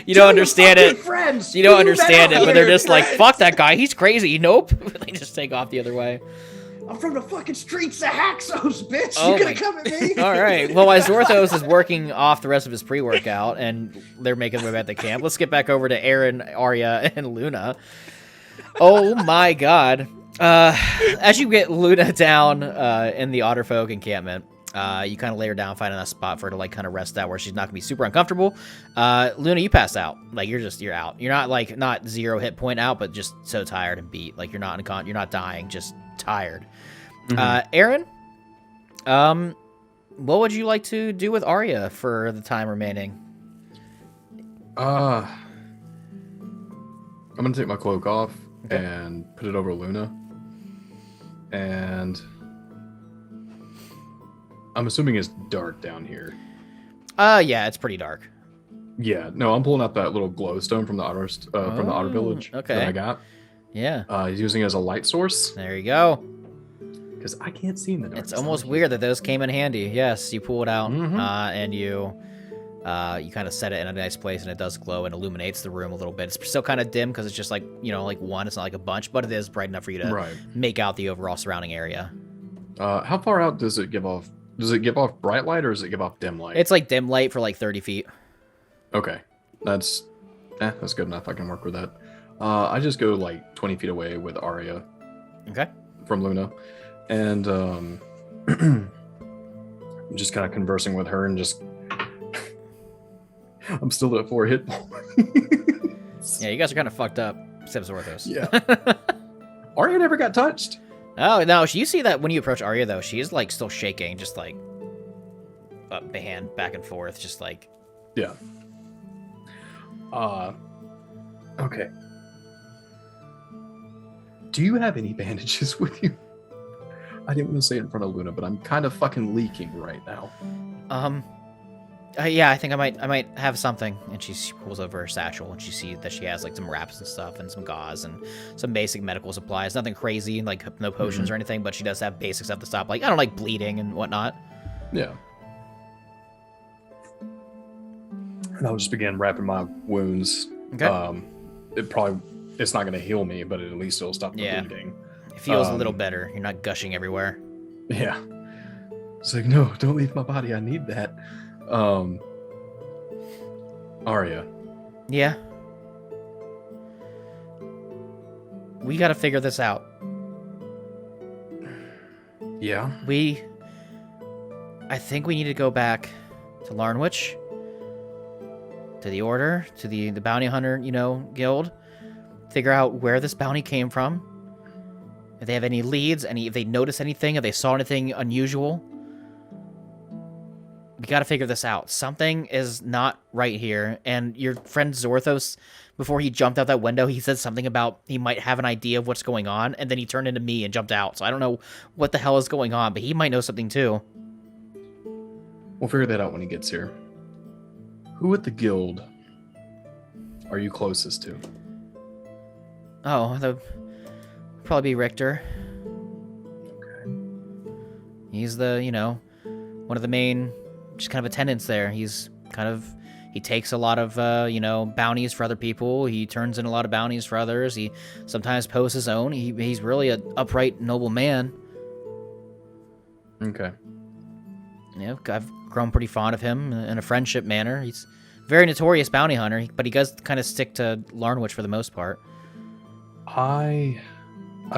you don't understand it. Friends. You don't Move understand that it, but out they're here, just like, friends. fuck that guy. He's crazy. Nope. They just take off the other way. I'm from the fucking streets of Haxos, bitch. Oh You my- gonna come at me? All right. Well, while Zorthos is working off the rest of his pre-workout and they're making their way back to camp, let's get back over to Aaron, Arya, and Luna. Oh my god. As you get Luna down in the Otterfolk encampment, you kind of lay her down, finding a spot for her to like kind of rest out where she's not gonna be super uncomfortable. Luna, you pass out. Like you're out. You're not like not 0 hit point out, but just so tired and beat. Like you're not dying, just tired. Aaron, what would you like to do with Arya for the time remaining? I'm gonna take my cloak off and put it over Luna. And I'm assuming it's dark down here. Yeah, it's pretty dark. Yeah, no, I'm pulling out that little glowstone from the Otter Village okay. that I got. Yeah, Using it as a light source there you go. because I can't see in the dark. It's almost weird that those came in handy. Yes, you pull it out, Mhm. and you kind of set it in a nice place, and it does glow and illuminates the room a little bit. It's still kind of dim because it's just like like one. It's not like a bunch, but it is bright enough for you to Right. make out the overall surrounding area. How far out does it give off? Does it give off bright light or does it give off dim light? It's like dim light for like 30 feet. Okay, that's good enough. I can work with that. I just go like 20 feet away with Arya Okay. from Luna, and I'm just kind of conversing with her and just I'm still at 4 hit points. Yeah, you guys are kind of fucked up, except Zorthos. Yeah. Arya never got touched. Oh, no, you see that when you approach Arya, though, she's, like, still shaking, just, like, up the hand, back and forth, just, like... Yeah. Okay. Do you have any bandages with you? I didn't want to say it in front of Luna, but I'm kind of fucking leaking right now. Yeah, I think I might have something. And she pulls over her satchel, and she sees that she has like some wraps and stuff, and some gauze, and some basic medical supplies. Nothing crazy, like no potions or anything, but she does have basic stuff to stop, like I don't like bleeding and whatnot. Yeah. And I'll just begin wrapping my wounds. Okay. It's not going to heal me, but at least it'll stop the bleeding. It feels a little better. You're not gushing everywhere. Yeah. It's like, no, don't leave my body. I need that. Arya. Yeah. We got to figure this out. Yeah. I think we need to go back to Larnwich, to the Order, to the bounty hunter, guild. Figure out where this bounty came from. If they have any leads, if they notice anything, if they saw anything unusual. We gotta figure this out. Something is not right here. And your friend Zorthos, before he jumped out that window, he said something about he might have an idea of what's going on, and then he turned into me and jumped out. So I don't know what the hell is going on, but he might know something too. We'll figure that out when he gets here. Who at the guild are you closest to? Oh, probably be Richter. Okay. He's the, one of the main, just kind of attendants there. He takes a lot of, bounties for other people. He turns in a lot of bounties for others. He sometimes posts his own. He's really an upright, noble man. Okay. I've grown pretty fond of him in a friendship manner. He's a very notorious bounty hunter, but he does kind of stick to Larnwich for the most part. I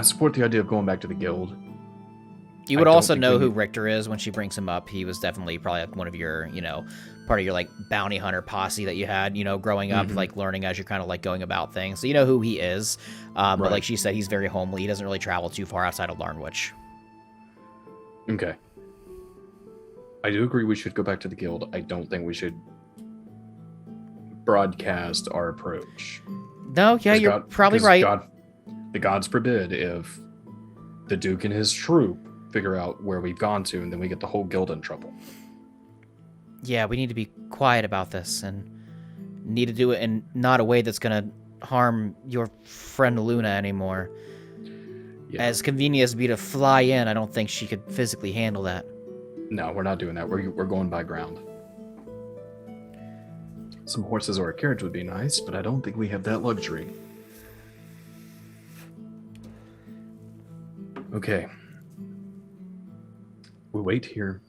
support the idea of going back to the guild. You would also know who Richter is when she brings him up. He was definitely probably one of your, part of your like bounty hunter posse that you had, growing up, like learning as you're kind of like going about things. So you know who he is. But like she said, he's very homely. He doesn't really travel too far outside of Larnwich. Okay. I do agree we should go back to the guild. I don't think we should broadcast our approach. No, yeah, you're probably right. The gods forbid if the Duke and his troop figure out where we've gone to, and then we get the whole guild in trouble. Yeah, we need to be quiet about this, and need to do it in not a way that's going to harm your friend Luna anymore. Yeah. As convenient as it be to fly in, I don't think she could physically handle that. No, we're not doing that. We're going by ground. Some horses or a carriage would be nice, but I don't think we have that luxury. Okay. We wait here.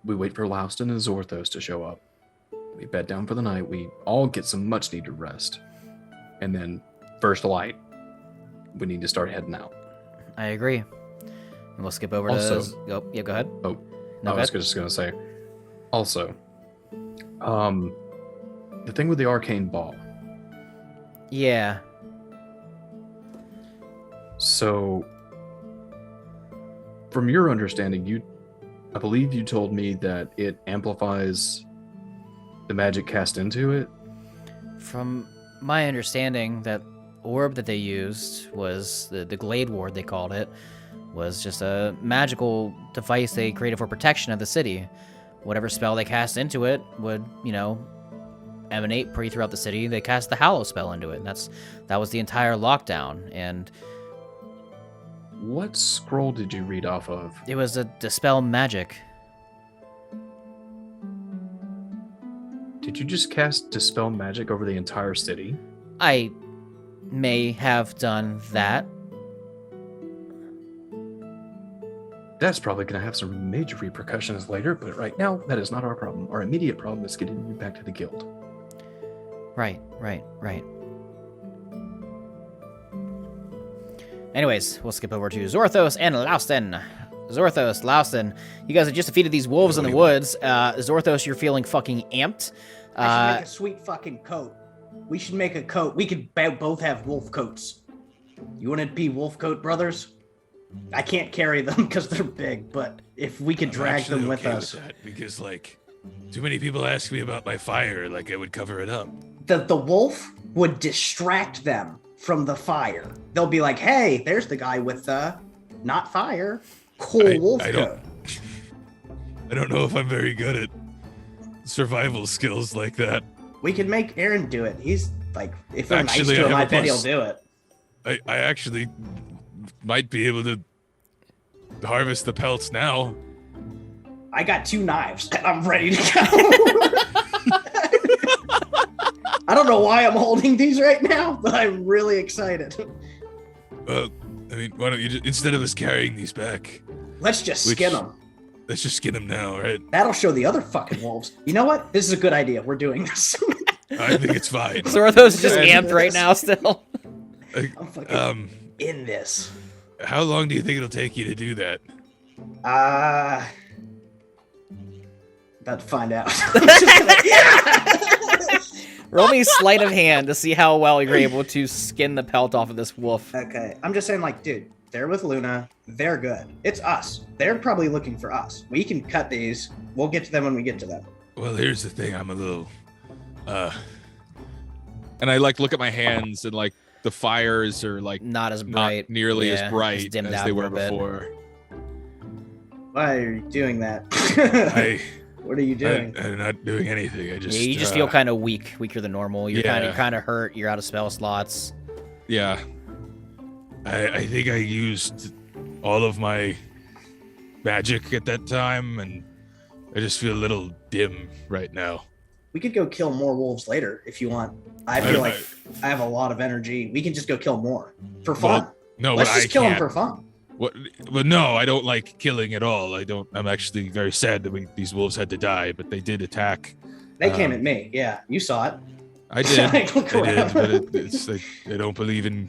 We wait for Louston and Zorthos to show up. We bed down for the night. We all get some much-needed rest. And then, first light, we need to start heading out. I agree. And we'll skip over also, to... Oh, yeah, go ahead. Oh, no, I was just going to say. Also, the thing with the arcane ball. Yeah. So, from your understanding, I believe you told me that it amplifies the magic cast into it? From my understanding, that orb that they used was the Glade Ward, they called it, was just a magical device they created for protection of the city. Whatever spell they cast into it would, emanate throughout the city. They cast the Hallow spell into it, and that was the entire lockdown. And what scroll did you read off of? It was a dispel magic. Did you just cast dispel magic over the entire city? I may have done that. That's probably going to have some major repercussions later, but right now, that is not our problem. Our immediate problem is getting you back to the guild. Right. Anyways, we'll skip over to Zorthos and Louston. Zorthos, Louston, you guys have just defeated these wolves in the woods. Zorthos, you're feeling fucking amped. I should make a sweet fucking coat. We should make a coat. We could both have wolf coats. You want to be wolf coat brothers? I can't carry them because they're big, but if we could drag them with us. With that because, too many people ask me about my fire, I would cover it up. The wolf would distract them from the fire. They'll be like, hey, there's the guy with the not fire, cool wolf coat. I don't know if I'm very good at survival skills like that. We can make Aaron do it. He's like, if we're nice Actually, to him, I I have a bet he'll plus. do it. I actually might be able to harvest the pelts now. I got 2 knives and I'm ready to go. I don't know why I'm holding these right now, but I'm really excited. Well, I mean, why don't you just, instead of us carrying these back, Let's just skin them. let's just skin them now, right? That'll show the other fucking wolves. You know what? This is a good idea. We're doing this. I think it's fine. So are those just Good. amped right now still? I'm fucking in this. How long do you think it'll take you to do that? About to find out. Roll me sleight of hand to see how well you're able to skin the pelt off of this wolf. Okay, I'm just saying, like, dude, they're with Luna. They're good. It's us. They're probably looking for us. We can cut these. We'll get to them when we get to them. Well, here's the thing. I'm a little, and I like look at my hands and like the fires are like Not as not bright. nearly Yeah, as bright it's dimmed as out they a were little bit. before. Why are you doing that? What are you I, doing? I'm not doing anything. I just, Yeah, you just feel kind of weaker than normal. You're Yeah. kind of hurt. You're out of spell slots. yeah. I think I used all of my magic at that time, and I just feel a little dim right now. We could go kill more wolves later if you want. I feel like I have a lot of energy. We can just go kill more for fun. Well, no, Let's but just I kill them can't. for fun. What? But no, I don't like killing at all. I'm actually very sad that these wolves had to die, but they did attack. They came at me. Yeah, you saw it. I did. Like, I crap. did, but it's like I don't believe in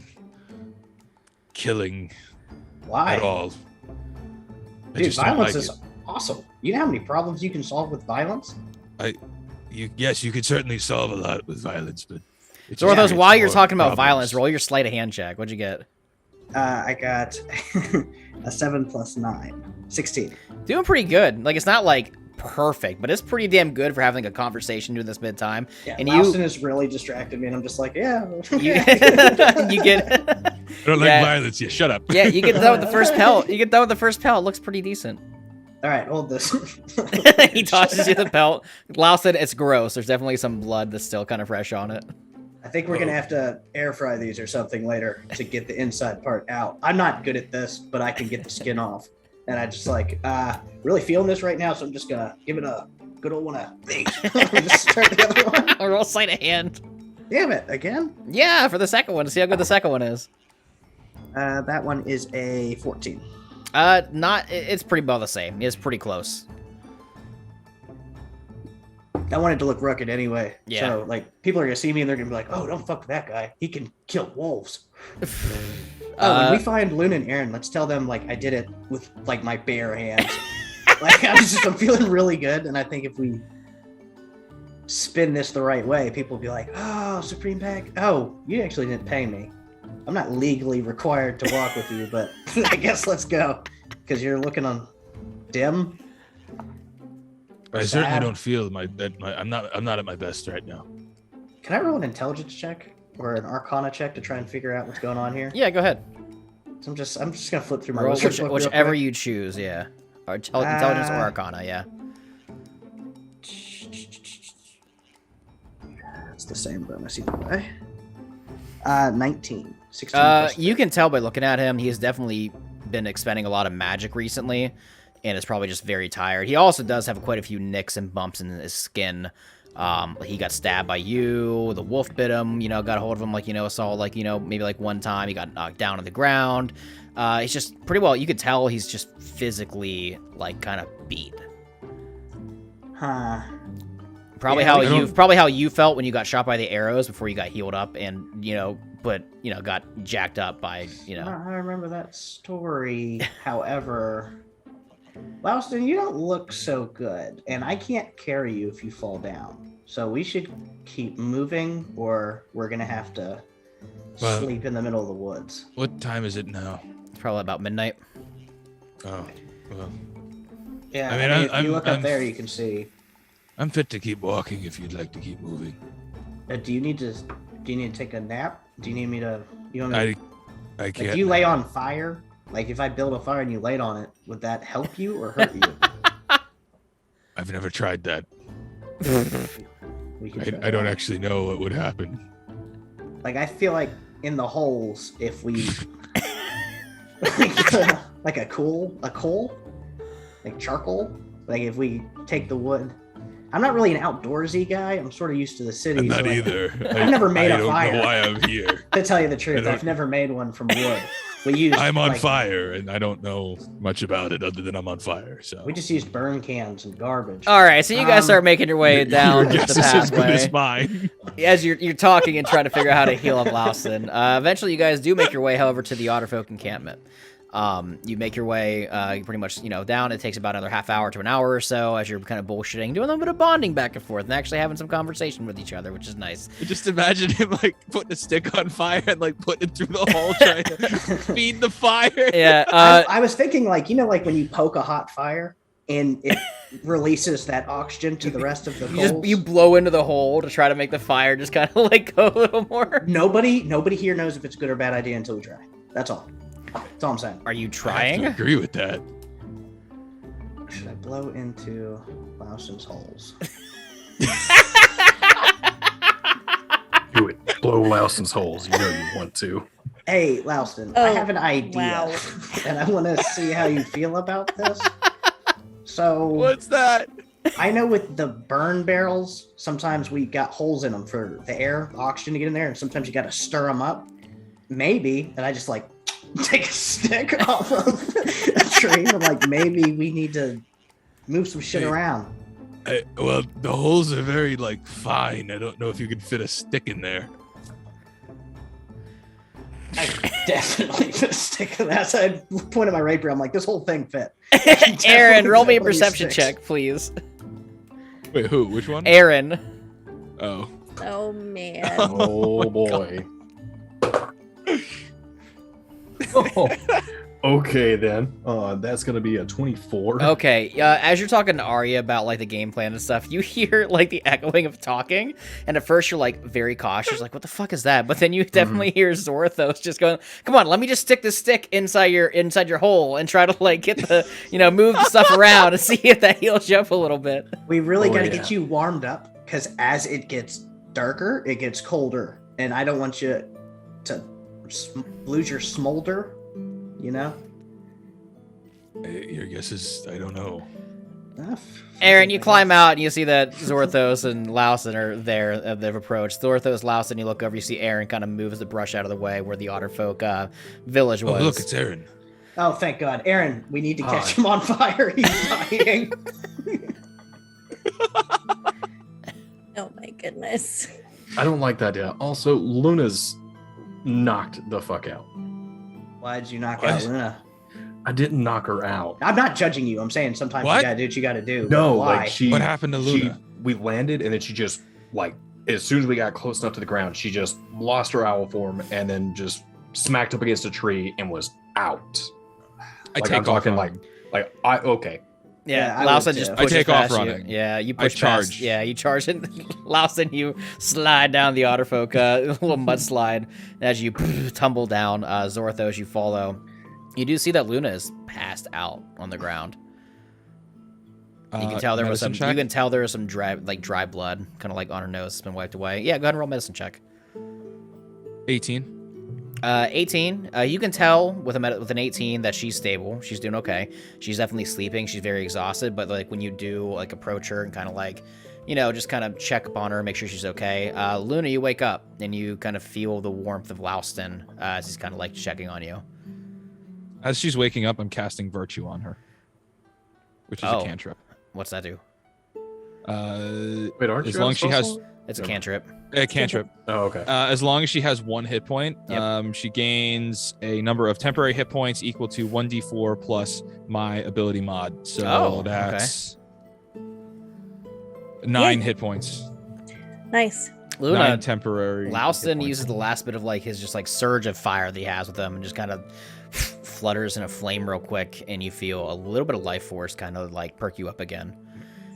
killing Why? at all. I Dude, just don't violence like is awesome. You know how many problems you can solve with violence? Yes, you could certainly solve a lot with violence, but it So are just those creates while you're more talking about problems. violence, roll your sleight of hand check. What'd you get? I got a 7 plus 9. 16. Doing pretty good. Like, it's not like perfect, but it's pretty damn good for having a conversation during this midtime. Yeah, And Ralston has really distracted me, and I'm just like, yeah. You, you get I don't like Yeah. violence. Yeah, shut up. yeah, you get done with the first pelt. You get done with the first pelt. It looks pretty decent. All right, hold this. He tosses you the pelt. Lau said it's gross. There's definitely some blood that's still kind of fresh on it. I think we're gonna have to air fry these or something later to get the inside part out. I'm not good at this, but I can get the skin off. And I just like really feeling this right now, so I'm just gonna give it a good old one of these. Just start the other one. Or roll sleight of hand. Damn it, again? Yeah, for the second one to see how good the second one is. That one is a 14. It's pretty about the same. It's pretty close. I wanted to look rugged anyway. Yeah. So like people are gonna see me and they're gonna be like, oh, don't fuck with that guy. He can kill wolves. When we find Luna and Aaron, let's tell them like I did it with like my bare hands. Like I'm feeling really good, and I think if we spin this the right way, people will be like, oh, Supreme Pack. Oh, you actually didn't pay me. I'm not legally required to walk with you, but I guess let's go because you're looking on dim. I certainly Sad. don't feel I'm not at my best right now. Can I roll an intelligence check or an Arcana check to try and figure out what's going on here? Yeah, go ahead. So I'm just gonna flip through my Roll research book real whichever quick. you choose, yeah. Or intelligence or arcana, yeah. It's the same bonus either way. 19. 16 plus You can tell by looking at him, he has definitely been expending a lot of magic recently, and is probably just very tired. He also does have quite a few nicks and bumps in his skin. He got stabbed by you, the wolf bit him, got a hold of him, saw, maybe one time he got knocked down on the ground. He's just pretty well, you could tell he's just physically, kind of beat. Huh. Probably how you felt when you got shot by the arrows before you got healed up and, got jacked up by, I remember that story. However, Louston, you don't look so good, and I can't carry you if you fall down. So we should keep moving, or we're gonna have to sleep in the middle of the woods. What time is it now? It's probably about midnight. Oh, well, Yeah, I mean, if you look I'm- up there, you can see. I'm fit to keep walking if you'd like to keep moving. Do you need to take a nap? Do you need me to You want me? I Like, can't. do you lay on fire? Like, if I build a fire and you laid on it, would that help you or hurt you? I've never tried that. We can try I don't that. actually know what would happen. Like, I feel like in the holes, if we like a coal, like charcoal. Like if we take the wood. I'm not really an outdoorsy guy. I'm sort of used to the city. I'm not so either. I've never made a I fire. don't know why I'm here. To tell you the truth, don't- I've never made one from wood. We used. I'm on like, fire, and I don't know much about it other than I'm on fire. So We just used burn cans and garbage. All right, so you guys start making your way down your the guess is as good as pathway mine. as you're talking and trying to figure out how to heal up Laustin. Eventually, you guys do make your way, however, to the Otterfolk encampment. You make your way pretty much, down. It takes about another half hour to an hour or so as you're kind of bullshitting, doing a little bit of bonding back and forth, and actually having some conversation with each other, which is nice. Just imagine him like putting a stick on fire and like putting it through the hole, trying to feed the fire. Yeah. I was thinking, like when you poke a hot fire and it releases that oxygen to the rest of the coals. You blow into the hole to try to make the fire just kind of like go a little more. Nobody here knows if it's a good or bad idea until we try. That's all. That's all I'm saying. Are you I trying? have to agree with that. Should I blow into Laustin's holes? Do it. Blow Laustin's holes. You know you want to. Hey, Laustin, I Oh, have an idea, wow. and I want to see how you feel about this. So, What's that? I know with the burn barrels, sometimes we got holes in them for the air, the oxygen to get in there, and sometimes you got to stir them up. Maybe, and I just like take a stick off of a tree, and like maybe we need to move some shit Hey. around. Well, the holes are very like fine. I don't know if you can fit a stick in there. I definitely put a stick in that. So I pointed my rapier. I'm like, this whole thing fit. Aaron, roll me a Definitely perception sticks. check, please. Wait, who? Which one? Aaron. Oh, Oh man. Oh boy. Oh, okay then. That's gonna be a 24. Okay, as you're talking to Arya about like the game plan and stuff, you hear like the echoing of talking, and at first you're like very cautious, like what the fuck is that? But then you definitely hear Zorthos just going, "Come on, let me just stick this stick inside your hole and try to like get the move the stuff around and see if that heals you up a little bit." We really Oh, got to yeah. get you warmed up because as it gets darker, it gets colder, and I don't want you to lose your smolder. You know. your guess is I don't know. Aaron, you climb out and you see that Zorthos and Laustin are there. They've approached. Zorthos, Laustin, you look over, you see Aaron kind of moves the brush out of the way where the Otterfolk village was. Oh, look, it's Aaron. Oh, thank God, Aaron! We need to catch Hi. him on fire. He's dying. Oh my goodness. I don't like that idea. Also, Luna's knocked the fuck out. Why did you knock What? out Luna? I didn't knock her out. I'm not judging you. I'm saying sometimes What? you gotta do what you gotta do. No, but why? like she. What happened to Luna? We landed and then she just like as soon as we got close enough to the ground, she just lost her owl form and then just smacked up against a tree and was out. I Like, take I'm talking off. okay. Yeah, Yeah, I Laustin would just too. pushes I take off past you. running. Yeah, you I push past. charge. Yeah, you charge and Laustin, you slide down the Otterfolk, a little mudslide. As you tumble down, Zorthos, you follow. You do see that Luna is passed out on the ground. You can tell there was some. medicine check? You can tell there was some dry blood, kind of like on her nose. It's been wiped away. Yeah, go ahead and roll medicine check. 18. 18. You can tell with an 18 that she's stable. She's doing okay. She's definitely sleeping. She's very exhausted. But like when you do like approach her and kind of like, just kind of check upon her, make sure she's okay. Luna, you wake up and you kind of feel the warmth of Laustin as he's kind of like checking on you. As she's waking up, I'm casting Virtue on her, which is Oh. a cantrip. What's that do? Wait, aren't As you long on as she has- spell slot? It's a Never mind. cantrip. A cantrip. Oh, okay. As long as she has 1 hit point, Yep. she gains a number of temporary hit points equal to 1d4 plus my ability mod. So Oh, okay. that's 9 Yay. hit points. Nice. 9 Luna, temporary. hit Laustin points. uses the last bit of like his just like surge of fire that he has with him and just kind of flutters in a flame real quick, and you feel a little bit of life force kind of like perk you up again.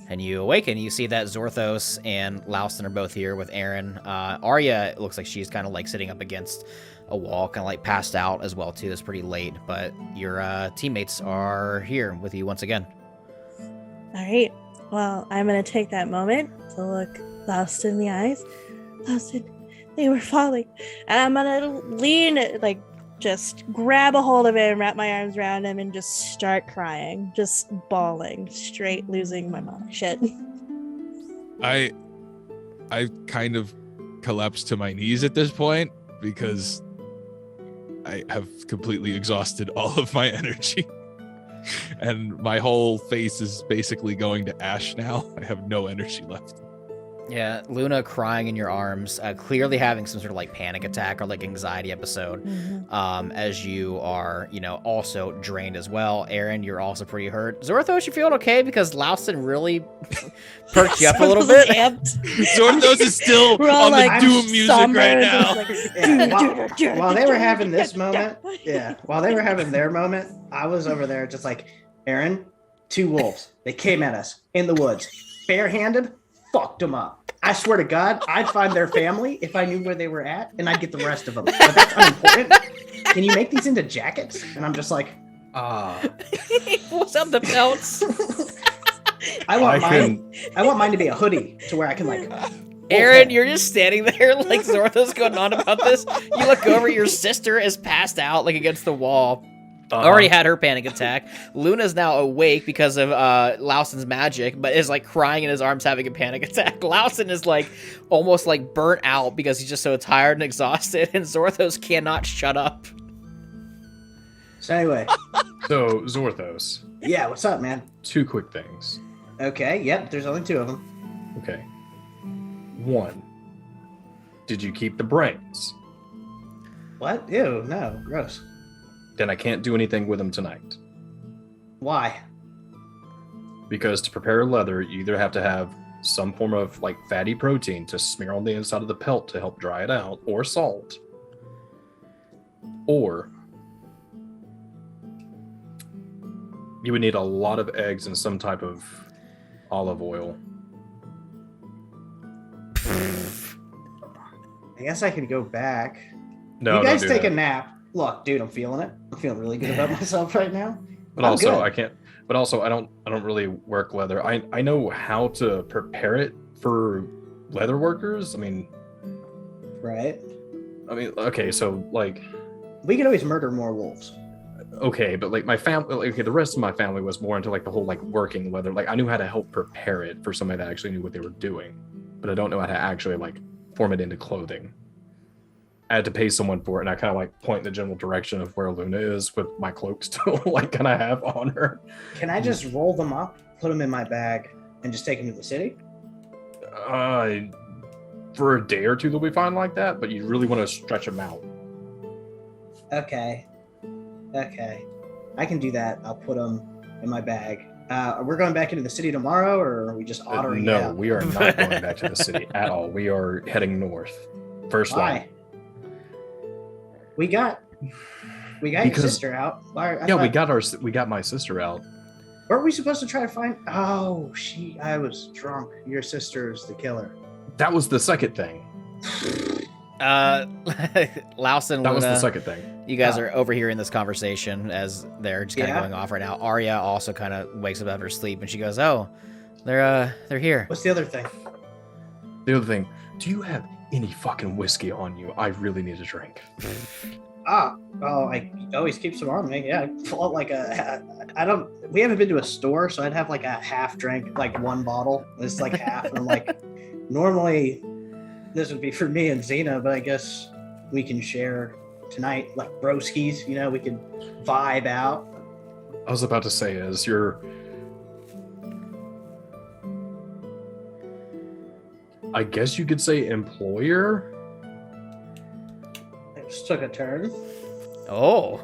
And you awaken. You see that Zorthos and Laustin are both here with Aaron. Arya, it looks like she's kind of like sitting up against wall, kind of like passed out as well too. It's pretty late, but your teammates are here with you once again. All right. Well, I'm gonna take that moment to look Lost in the eyes. Louston, they were falling, and I'm gonna lean, like, just grab a hold of him, wrap my arms around him, and just start crying, just bawling, straight losing my mind. Shit. I kind of collapsed to my knees at this point because I have completely exhausted all of my energy. And my whole face is basically going to ash now. I have no energy left. Yeah, Luna crying in your arms, clearly having some sort of like panic attack or like anxiety episode, as you are, also drained as well. Aaron, you're also pretty hurt. Zorthos, you feeling okay? Because Louston really perked you up a little bit. Zorthos is still on the Doom music right now. While they were having this moment, while they were having their moment, I was over there just like, Aaron, 2 wolves. They came at us in the woods, barehanded, fucked them up. I swear to God, I'd find their family if I knew where they were at, and I'd get the rest of them. But that's unimportant. Can you make these into jackets? And I'm just like, What's up the belts? I want mine to be a hoodie to where I can like. Aaron, you're just standing there like Zorthos going on about this. You look over, your sister is passed out like against the wall. Already had her panic attack. Luna's now awake because of Louson's magic, but is like crying in his arms having a panic attack. Lauson is like almost like burnt out because he's just so tired and exhausted, and Zorthos cannot shut up. So anyway. So, Zorthos. Yeah, what's up, man? 2 quick things. Okay, yep, there's only 2 of them. Okay. 1. Did you keep the brains? What? Ew, no, gross. Then I can't do anything with them tonight. Why? Because to prepare leather, you either have to have some form of like fatty protein to smear on the inside of the pelt to help dry it out, or salt, or you would need a lot of eggs and some type of olive oil. I guess I could go back. No, you guys don't do take that. a nap. Look, dude, I'm feeling it. I'm feeling really good about myself right now. But I'm also, good. I can't. But also, I don't really work leather. I know how to prepare it for leather workers. I mean, Right. Okay, so like, We could always murder more wolves. okay, but like my family, okay, the rest of my family was more into like the whole like working leather. Like I knew how to help prepare it for somebody that actually knew what they were doing, but I don't know how to actually like form it into clothing. I had to pay someone for it, and I kind of like point in the general direction of where Luna is with my cloak still like kind of have on her. Can I just roll them up, put them in my bag, and just take them to the city? For a day or two they'll be fine like that, but you really want to stretch them out. Okay. I can do that. I'll put them in my bag. We're going back into the city tomorrow, or are we just ottering No, out? we are not going back to the city at all. We are heading north. First Why? line. We got your Because- sister out. We got my sister out. Weren't we supposed to try to find? Oh, I was drunk. Your sister's the killer. That was the second thing. Louse and That Luna, was the second thing. you guys are overhearing this conversation as they're just kind of Yeah. going off right now. Arya also kind of wakes up out of her sleep and she goes, "Oh, they're here." What's the other thing? The other thing, do you have any fucking whiskey on you? I really need a drink. I always keep some on me. Yeah, well, like we haven't been to a store, so I'd have like a half drink, like 1 bottle. It's like half, and I'm like, normally this would be for me and Xena, but I guess we can share tonight, like broskies. We can vibe out. I was about to say, as I guess you could say employer? It just took a turn. Oh,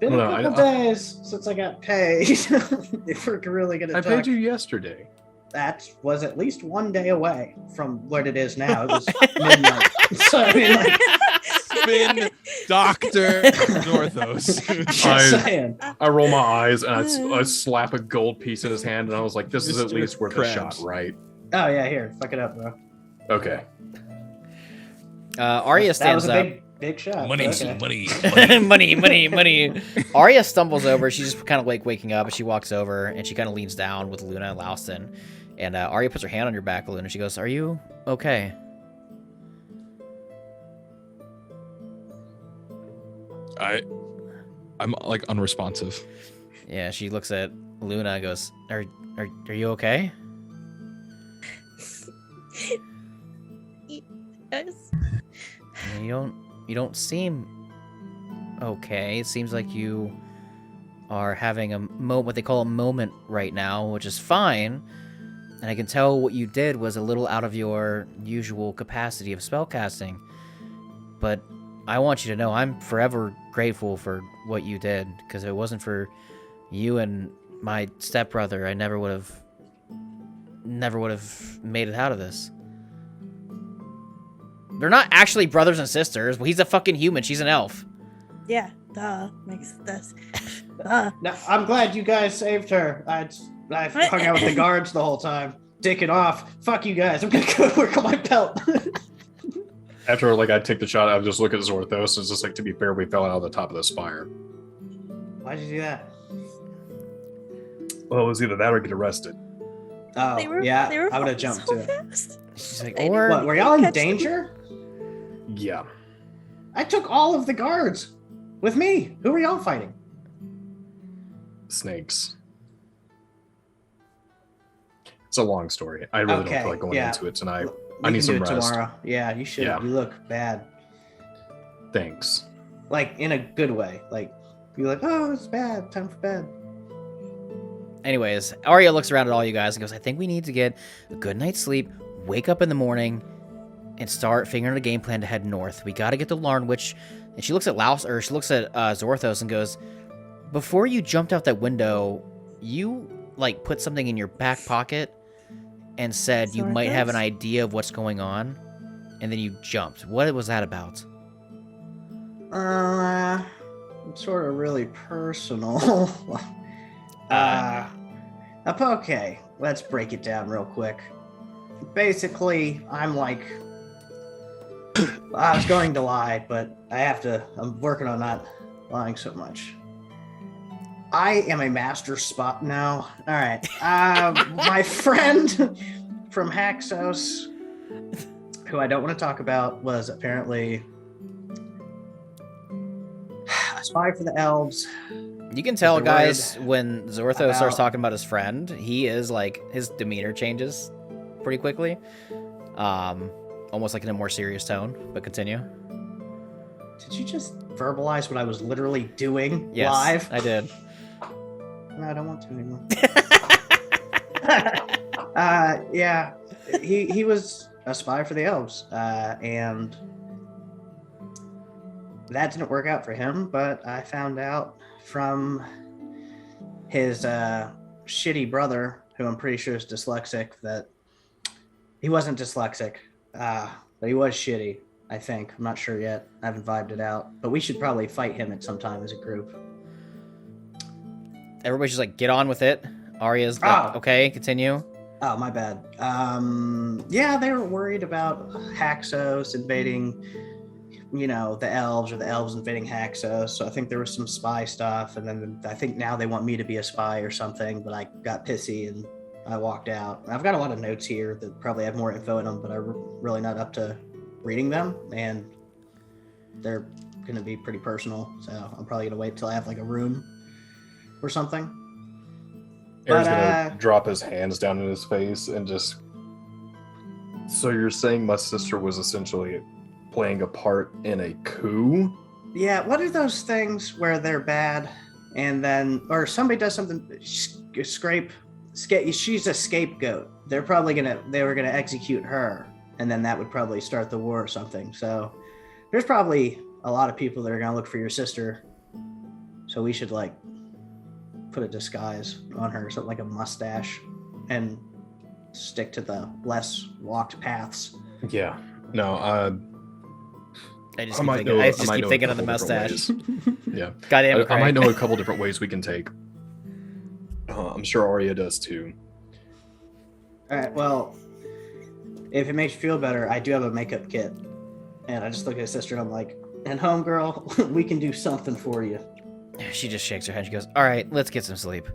Been a No, couple days since I got paid. If we're really gonna I talk, paid you yesterday. that was at least 1 day away from what it is now. It was midnight. So I mean, like, Spin Dr. Northos. just saying. I roll my eyes and I slap a gold piece in his hand, and I was like, this is at Mr. least worth Krabs. a shot, right? Oh yeah, here, fuck it up, bro. Okay. Arya That was stands a up. big shot. Money, but okay. money. Arya stumbles over. She's just kind of like waking up, and she walks over and she kind of leans down with Luna and Louston. And Arya puts her hand on your back, Luna. She goes, "Are you okay?" I'm like unresponsive. Yeah, she looks at Luna and goes, "Are you okay?" Yes. You don't seem okay. It seems like you are having a what they call a moment right now, which is fine. And I can tell what you did was a little out of your usual capacity of spellcasting. But I want you to know I'm forever grateful for what you did, because if it wasn't for you and my stepbrother, I never would have made it out of this. They're not actually brothers and sisters. Well, he's a fucking human. She's an elf. Yeah, duh. Makes this. No, I'm glad you guys saved her. I hung out with the guards the whole time. Dicking off. Fuck you guys. I'm gonna go work on my belt. After like I take the shot, I would just look at Zorthos. It's just like, to be fair, we fell out of the top of the spire. Why'd you do that? Well, it was either that or get arrested. Oh, They were I would have falling jumped so too. fast. She's like, They or What, were y'all in Catch them. danger? Yeah. I took all of the guards with me. Who were y'all fighting? Snakes. It's a long story. I really don't feel like going into it tonight. I need some rest. Tomorrow. Yeah, you should. Yeah. You look bad. Thanks. Like, in a good way. Like, you're like, oh, it's bad. Time for bed. Anyways, Arya looks around at all you guys and goes, I think we need to get a good night's sleep, wake up in the morning, and start figuring out a game plan to head north. We gotta get to Larnwich. And she looks at Zorthos and goes, before you jumped out that window, you, like, put something in your back pocket and said you might have an Zorthos? idea of what's going on, and then you jumped. What was that about? It's sort of really personal. Okay, let's break it down real quick. Basically, I'm like, I was going to lie, but I'm working on not lying so much. I am a master spot now. All right. My friend from Haxos, who I don't want to talk about, was apparently a spy for the elves. You can tell, They're guys, when Zorthos starts about- talking about his friend, he is like, his demeanor changes pretty quickly. Almost like in a more serious tone, but continue. Did you just verbalize what I was literally doing Yes, live? I did. No, I don't want to anymore. Yeah, he was a spy for the elves, and that didn't work out for him. But I found out from his shitty brother, who I'm pretty sure is dyslexic, that he wasn't dyslexic, but he was shitty. I think. I'm not sure yet. I haven't vibed it out, but we should probably fight him at some time as a group. Everybody's just like, get on with it. Arya's like, okay, continue. Oh, my bad. Yeah, they were worried about Haxos invading, the elves, or the elves invading Haxos. So I think there was some spy stuff, and then I think now they want me to be a spy or something, but I got pissy and I walked out. I've got a lot of notes here that probably have more info in them, but I'm really not up to reading them, and they're going to be pretty personal, so I'm probably going to wait till I have like a room or something. Aaron's gonna drop his hands down in his face and just. So you're saying my sister was essentially playing a part in a coup? Yeah, what are those things where they're bad and then, or somebody does something, she's a scapegoat. They were gonna execute her, and then that would probably start the war or something. So there's probably a lot of people that are gonna look for your sister. So we should like put a disguise on her, something like a mustache, and stick to the less walked paths. Yeah. No, I just keep thinking of the mustache. Yeah. Goddamn it, I might Craig. know a couple different ways we can take. I'm sure Arya does too. All right, well, if it makes you feel better, I do have a makeup kit. And I just look at his sister and I'm like, and homegirl, we can do something for you. She just shakes her head. She goes, "All right, let's get some sleep."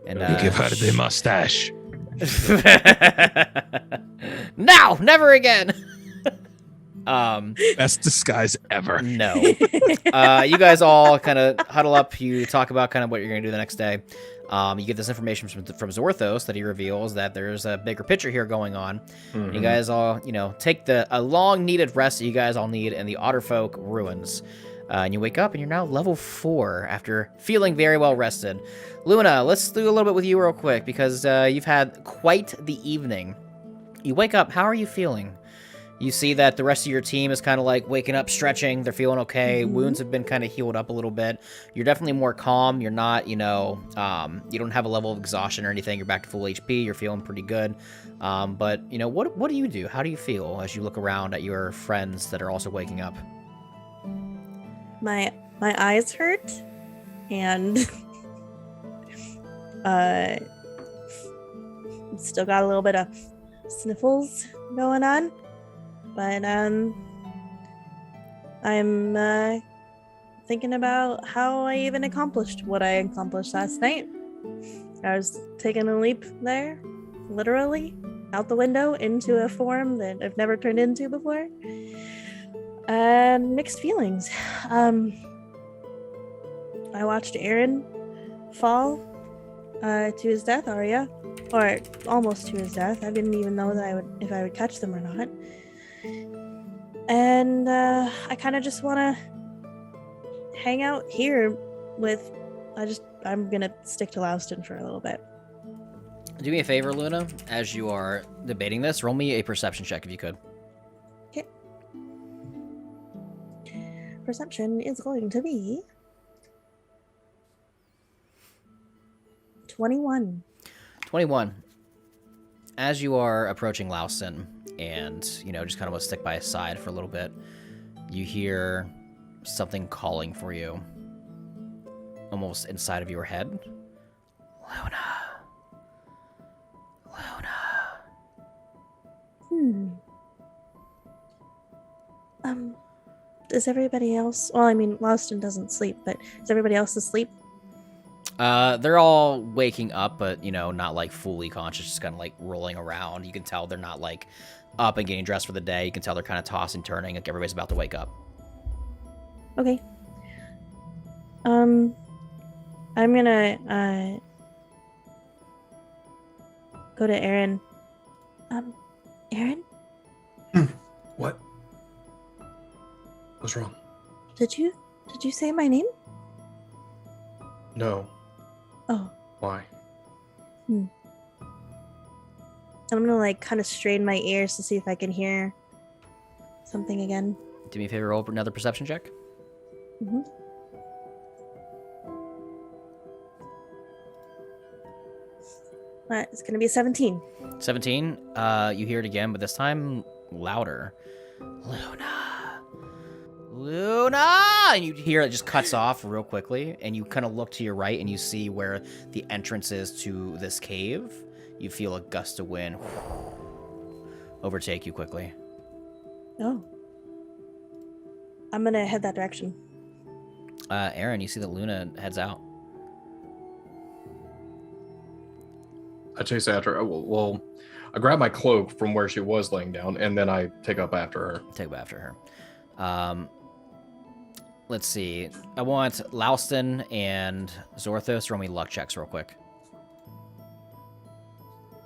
And Give her the mustache. No, never again. Best disguise ever. No. You guys all kind of huddle up. You talk about kind of what you're going to do the next day. You get this information from Zorthos that he reveals that there's a bigger picture here going on. You guys all, take a long-needed rest that you guys all need in the Otter Folk ruins. And you wake up and you're now level 4 after feeling very well rested. Luna, let's do a little bit with you real quick because you've had quite the evening. You wake up, how are you feeling? You see that the rest of your team is kind of like waking up, stretching. They're feeling okay. Wounds have been kind of healed up a little bit. You're definitely more calm. You're not, you don't have a level of exhaustion or anything. You're back to full HP. You're feeling pretty good. But, what do you do? How do you feel as you look around at your friends that are also waking up? My eyes hurt, and still got a little bit of sniffles going on, but I'm thinking about how I even accomplished what I accomplished last night. I was taking a leap there, literally out the window into a form that I've never turned into before. Mixed feelings. I watched Aaron fall to his death, Arya, or almost to his death. I didn't even know that if I would catch them or not. And I kind of just want to hang out here with. I'm gonna stick to Louston for a little bit. Do me a favor, Luna, as you are debating this. Roll me a perception check if you could. Perception is going to be 21. 21. As you are approaching Louston and, just kind of want to stick by his side for a little bit, you hear something calling for you almost inside of your head. Luna. Is everybody else? Well, I mean, Louston doesn't sleep, but is everybody else asleep? They're all waking up, but, not, like, fully conscious, just kind of, like, rolling around. You can tell they're not, like, up and getting dressed for the day. You can tell they're kind of tossing, turning, like everybody's about to wake up. Okay. I'm gonna, go to Aaron. Aaron? What? What's wrong? Did you say my name? No. Oh. Why? I'm gonna, like, kind of strain my ears to see if I can hear something again. Do me a favor, roll another perception check. Mm-hmm. It's gonna be a 17. 17. You hear it again, but this time louder. Luna! And you hear it just cuts off real quickly, and you kind of look to your right, and you see where the entrance is to this cave. You feel a gust of wind overtake you quickly. Oh. I'm gonna head that direction. Aaron, you see that Luna heads out. I chase after her. Well, I grab my cloak from where she was laying down, and then I take up after her. Take up after her. Let's see. I want Louston and Zorthos roll me luck checks real quick.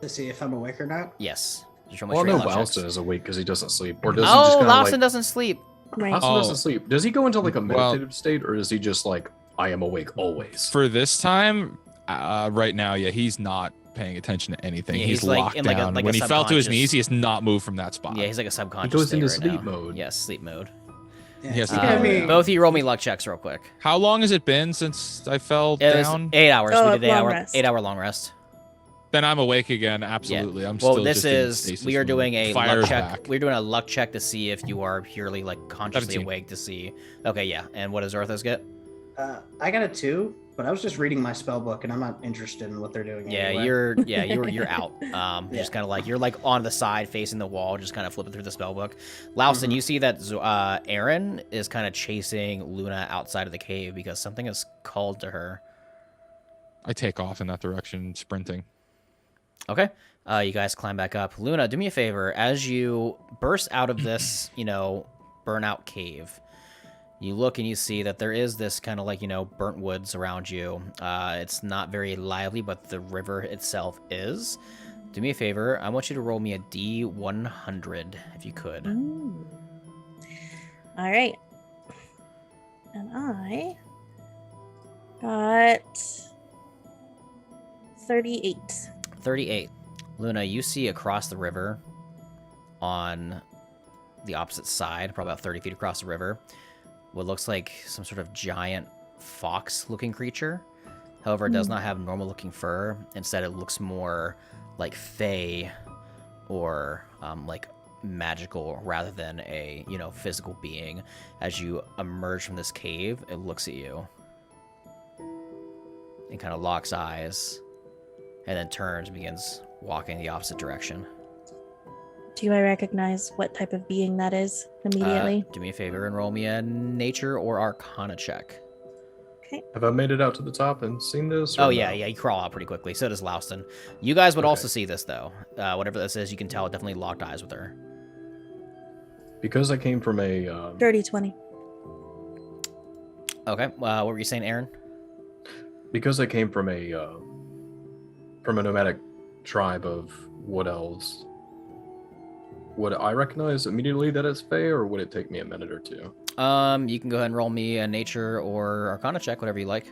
To see if I'm awake or not. Yes. Just roll me Well, straight no, luck checks. Louston is awake because he doesn't sleep. Or does he just Oh, kind of Louston doesn't sleep. Right. Louston doesn't sleep. Does he go into like a Well- meditative state, or is he just like, I am awake always? For this time, right now, yeah, he's not paying attention to anything. Yeah, he's he's like locked in like a- down. like a when he fell to his subconscious- knees, he has not moved from that spot. Yeah, he's like a subconscious goes state into right sleep now. mode. Yes, sleep mode. Yeah, Yes, he he gave can. me- Both of you roll me luck checks real quick. How long has it been since I fell It was down? 8 hours. Oh, We did long rest. 8 hour long rest. Then I'm awake again. Absolutely. I'm Well, still this just in is stasis we are mode. doing a Fire's luck check. back. We're doing a luck check to see if you are purely like consciously 17. awake to see. Okay, yeah. And what does Orthos get? I got a 2, but I was just reading my spell book, and I'm not interested in what they're doing. Yeah, anyway. you're out. Just kind of like you're like on the side facing the wall, just kind of flipping through the spell book. Louston, you see that Aaron is kind of chasing Luna outside of the cave because something has called to her. I take off in that direction, sprinting. Okay. You guys climb back up. Luna, do me a favor. As you burst out of this, burnout cave, you look and you see that there is this kind of like, burnt woods around you. It's not very lively, but the river itself is. Do me a favor. I want you to roll me a D100, if you could. Ooh. All right. And I got 38. 38. Luna, you see across the river on the opposite side, probably about 30 feet across the river, what looks like some sort of giant fox-looking creature. However, it does not have normal-looking fur. Instead, it looks more like fey or like magical rather than a physical being. As you emerge from this cave, it looks at you and kind of locks eyes, and then turns and begins walking the opposite direction. Do I recognize what type of being that is immediately? Do me a favor and roll me a nature or arcana check. Okay. Have I made it out to the top and seen this? Oh, yeah, you crawl out pretty quickly. So does Louston. You guys would also see this, though. Whatever this is, you can tell it definitely locked eyes with her. Because I came from a... Dirty 20. Okay, what were you saying, Aaron? Because I came from a nomadic tribe of wood elves, would I recognize immediately that it's Fae, or would it take me a minute or two? You can go ahead and roll me a nature or arcana check, whatever you like.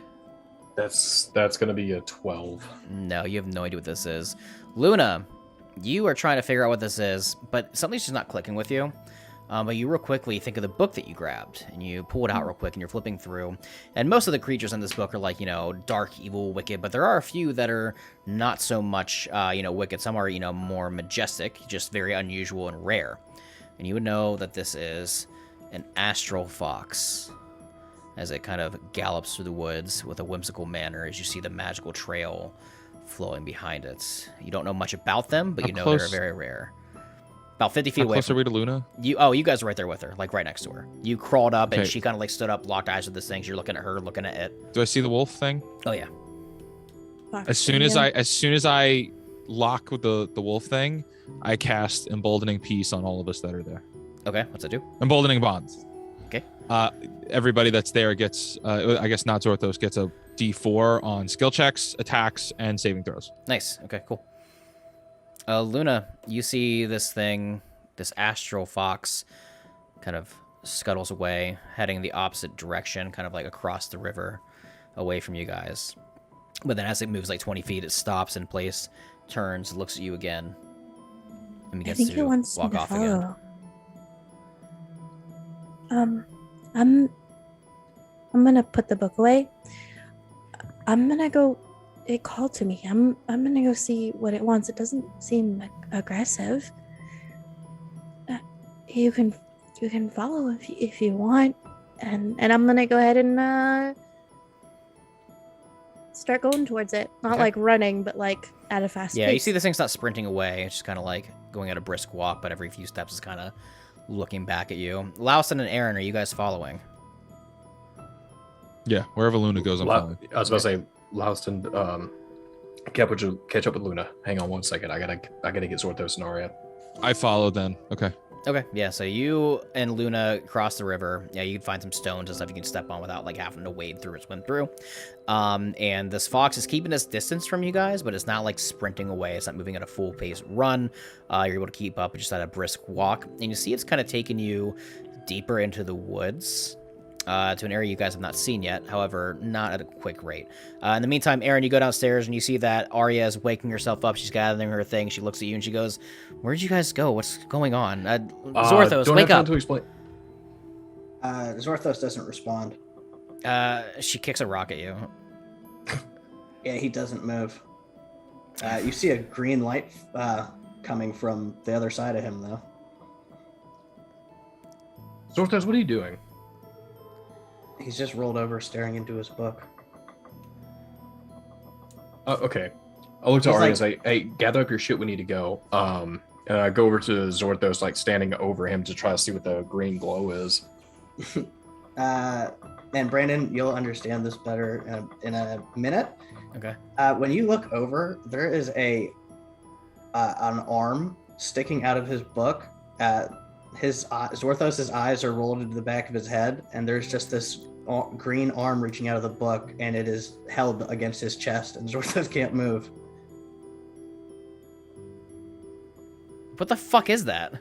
That's going to be a 12. No, you have no idea what this is. Luna, you are trying to figure out what this is, but something's just not clicking with you. But you real quickly think of the book that you grabbed, and you pull it out real quick, and you're flipping through. And most of the creatures in this book are like, dark, evil, wicked, but there are a few that are not so much, wicked. Some are, more majestic, just very unusual and rare. And you would know that this is an Astral Fox, as it kind of gallops through the woods with a whimsical manner as you see the magical trail flowing behind it. You don't know much about them, but you know they're very rare. About 50 feet away. How close are we to Luna? You guys are right there with her, like right next to her. You crawled up, and she kind of like stood up, locked eyes with this thing. So you're looking at her, looking at it. Do I see the wolf thing? Oh yeah. As soon as I lock with the wolf thing, I cast Emboldening Peace on all of us that are there. Okay, what's that do? Emboldening Bonds. Okay. Everybody that's there gets, I guess not Zorthos, gets a D4 on skill checks, attacks, and saving throws. Nice. Okay, cool. Luna, you see this thing, this Astral Fox, kind of scuttles away, heading the opposite direction, kind of like across the river, away from you guys. But then as it moves like 20 feet, it stops in place, turns, looks at you again, and begins to walk off again. I'm gonna put the book away. I'm gonna go. It called to me. I'm gonna go see what it wants. It doesn't seem aggressive. You can follow if you want, and I'm gonna go ahead and start going towards it. Not like running, but like at a fast pace. Yeah, you see this thing's not sprinting away. It's just kind of like going at a brisk walk, but every few steps is kind of looking back at you. Louston and Aaron, are you guys following? Yeah, wherever Luna goes, I'm following. I was about to say, Louston, catch up with Luna. Hang on one second. I gotta get Zorthos and Arya. I follow then. Okay. Okay, yeah, so you and Luna cross the river. Yeah, you can find some stones and stuff you can step on without, like, having to wade through or swim through. And this fox is keeping its distance from you guys, but it's not, like, sprinting away. It's not moving at a full-pace run. You're able to keep up just at a brisk walk. And you see it's kind of taking you deeper into the woods, to an area you guys have not seen yet, however, not at a quick rate. In the meantime, Aaron, you go downstairs and you see that Arya is waking herself up. She's gathering her thing. She looks at you and she goes, "Where'd you guys go? What's going on? Zorthos, wake up." To explain. Zorthos doesn't respond. She kicks a rock at you. Yeah, he doesn't move. You see a green light coming from the other side of him, though. Zorthos, what are you doing? He's just rolled over, staring into his book. Okay. I look to He's Arya like- and say, "Hey, gather up your shit. We need to go." And I go over to Zorthos, like standing over him to try to see what the green glow is. And Brandon, you'll understand this better in a minute. Okay. When you look over, there is an arm sticking out of his book. Zorthos' eyes are rolled into the back of his head, and there's just this green arm reaching out of the book, and it is held against his chest, and Zorthos can't move. What the fuck is that?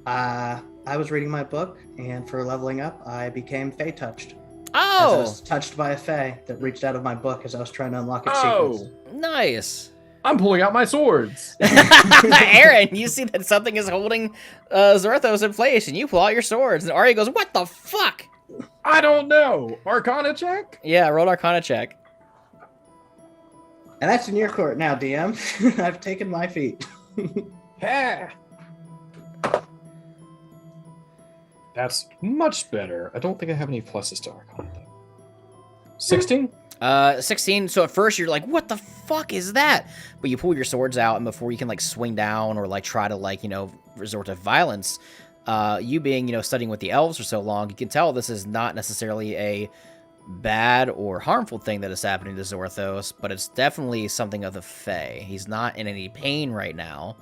I was reading my book, and for leveling up, I became Fey touched. As I Oh, was touched by a Fey that reached out of my book as I was trying to unlock its Oh, secrets. nice. I'm pulling out my swords. Aaron, you see that something is holding Zorthos in place, and you pull out your swords, and Arya goes, "What the fuck?" I don't know. Arcana check? Yeah, roll Arcana check. And that's in your court now, DM. I've taken my feet. Yeah. That's much better. I don't think I have any pluses to Arcana, though. 16? 16. So at first you're like, "What the fuck is that?" But you pull your swords out, and before you can like swing down or like try to like resort to violence, you being studying with the elves for so long, you can tell this is not necessarily a bad or harmful thing that is happening to Zorthos, but it's definitely something of the Fae. He's not in any pain right now.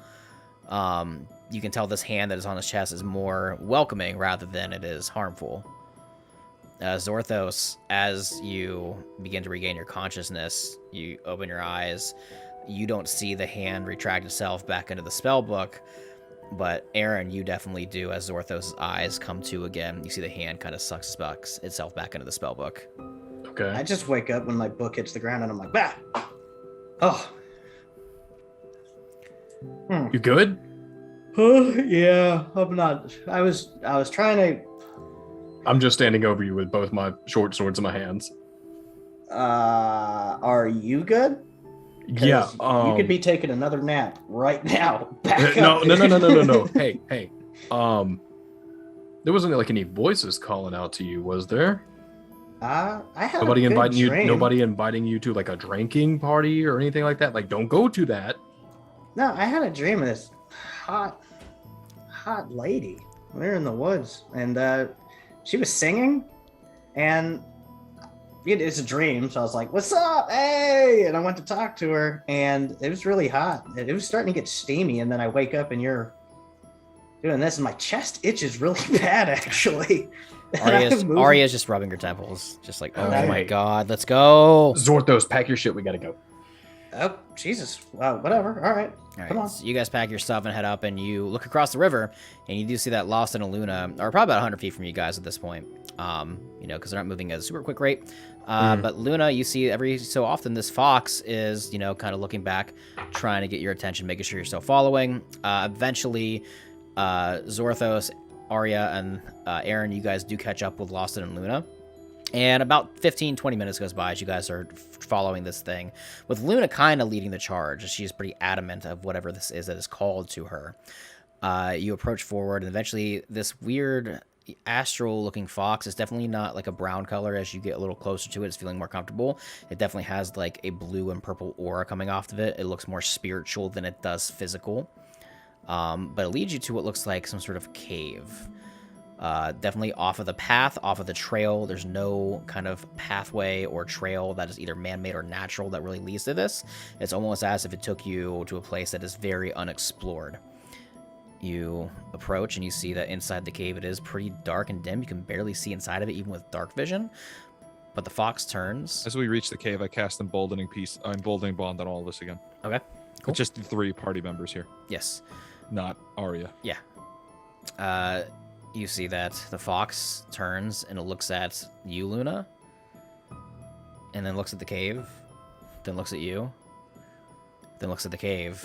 You can tell this hand that is on his chest is more welcoming rather than it is harmful. Zorthos, as you begin to regain your consciousness, you open your eyes. You don't see the hand retract itself back into the spell book, but Aaron, you definitely do. As Zorthos' eyes come to again, you see the hand kind of sucks itself back into the spell book. Okay. I just wake up when my book hits the ground, and I'm like, bah! Oh. You good? Yeah, I'm not. I was trying to. I'm just standing over you with both my short swords in my hands. Are you good? 'Cause Yeah. you could be taking another nap right now. Back No. up. Hey. There wasn't like any voices calling out to you, was there? I had Nobody a good inviting you. dream. Nobody inviting you to like a drinking party or anything like that. Like, don't go to that. No, I had a dream of this hot lady. We were in the woods, and she was singing, and it's a dream. So I was like, "What's up, hey?" And I went to talk to her, and it was really hot. It was starting to get steamy, and then I wake up, and you're doing this, and my chest itches really bad, actually. Arya's just rubbing her temples, just like, "Oh Okay. my god, let's go!" Zorthos, pack your shit. We gotta go. Oh, Jesus. Wow, whatever. All right. All Come on. right, so you guys pack your stuff and head up, and you look across the river, and you do see that Lost in a Luna, or probably about 100 feet from you guys at this point, because they're not moving at a super quick rate. But Luna, you see every so often this fox is, kind of looking back, trying to get your attention, making sure you're still following. Eventually, Zorthos, Arya, and Aaron, you guys do catch up with Lost in Luna. And about 15-20 minutes goes by as you guys are following this thing, with Luna kind of leading the charge. She's pretty adamant of whatever this is that is called to her. You approach forward, and eventually this weird astral-looking fox is definitely not like a brown color. As you get a little closer to it, it's feeling more comfortable. It definitely has like a blue and purple aura coming off of it. It looks more spiritual than it does physical. But it leads you to what looks like some sort of cave. Definitely off of the path, off of the trail. There's no kind of pathway or trail that is either man-made or natural that really leads to this. It's almost as if it took you to a place that is very unexplored. You approach and you see that inside the cave it is pretty dark and dim. You can barely see inside of it even with dark vision. But the fox turns. As we reach the cave, I cast emboldening bond on all of us again. Okay, cool. It's just the 3 party members here, Yes. not Arya. Yeah. You see that the fox turns and it looks at you, Luna, and then looks at the cave, then looks at you, then looks at the cave,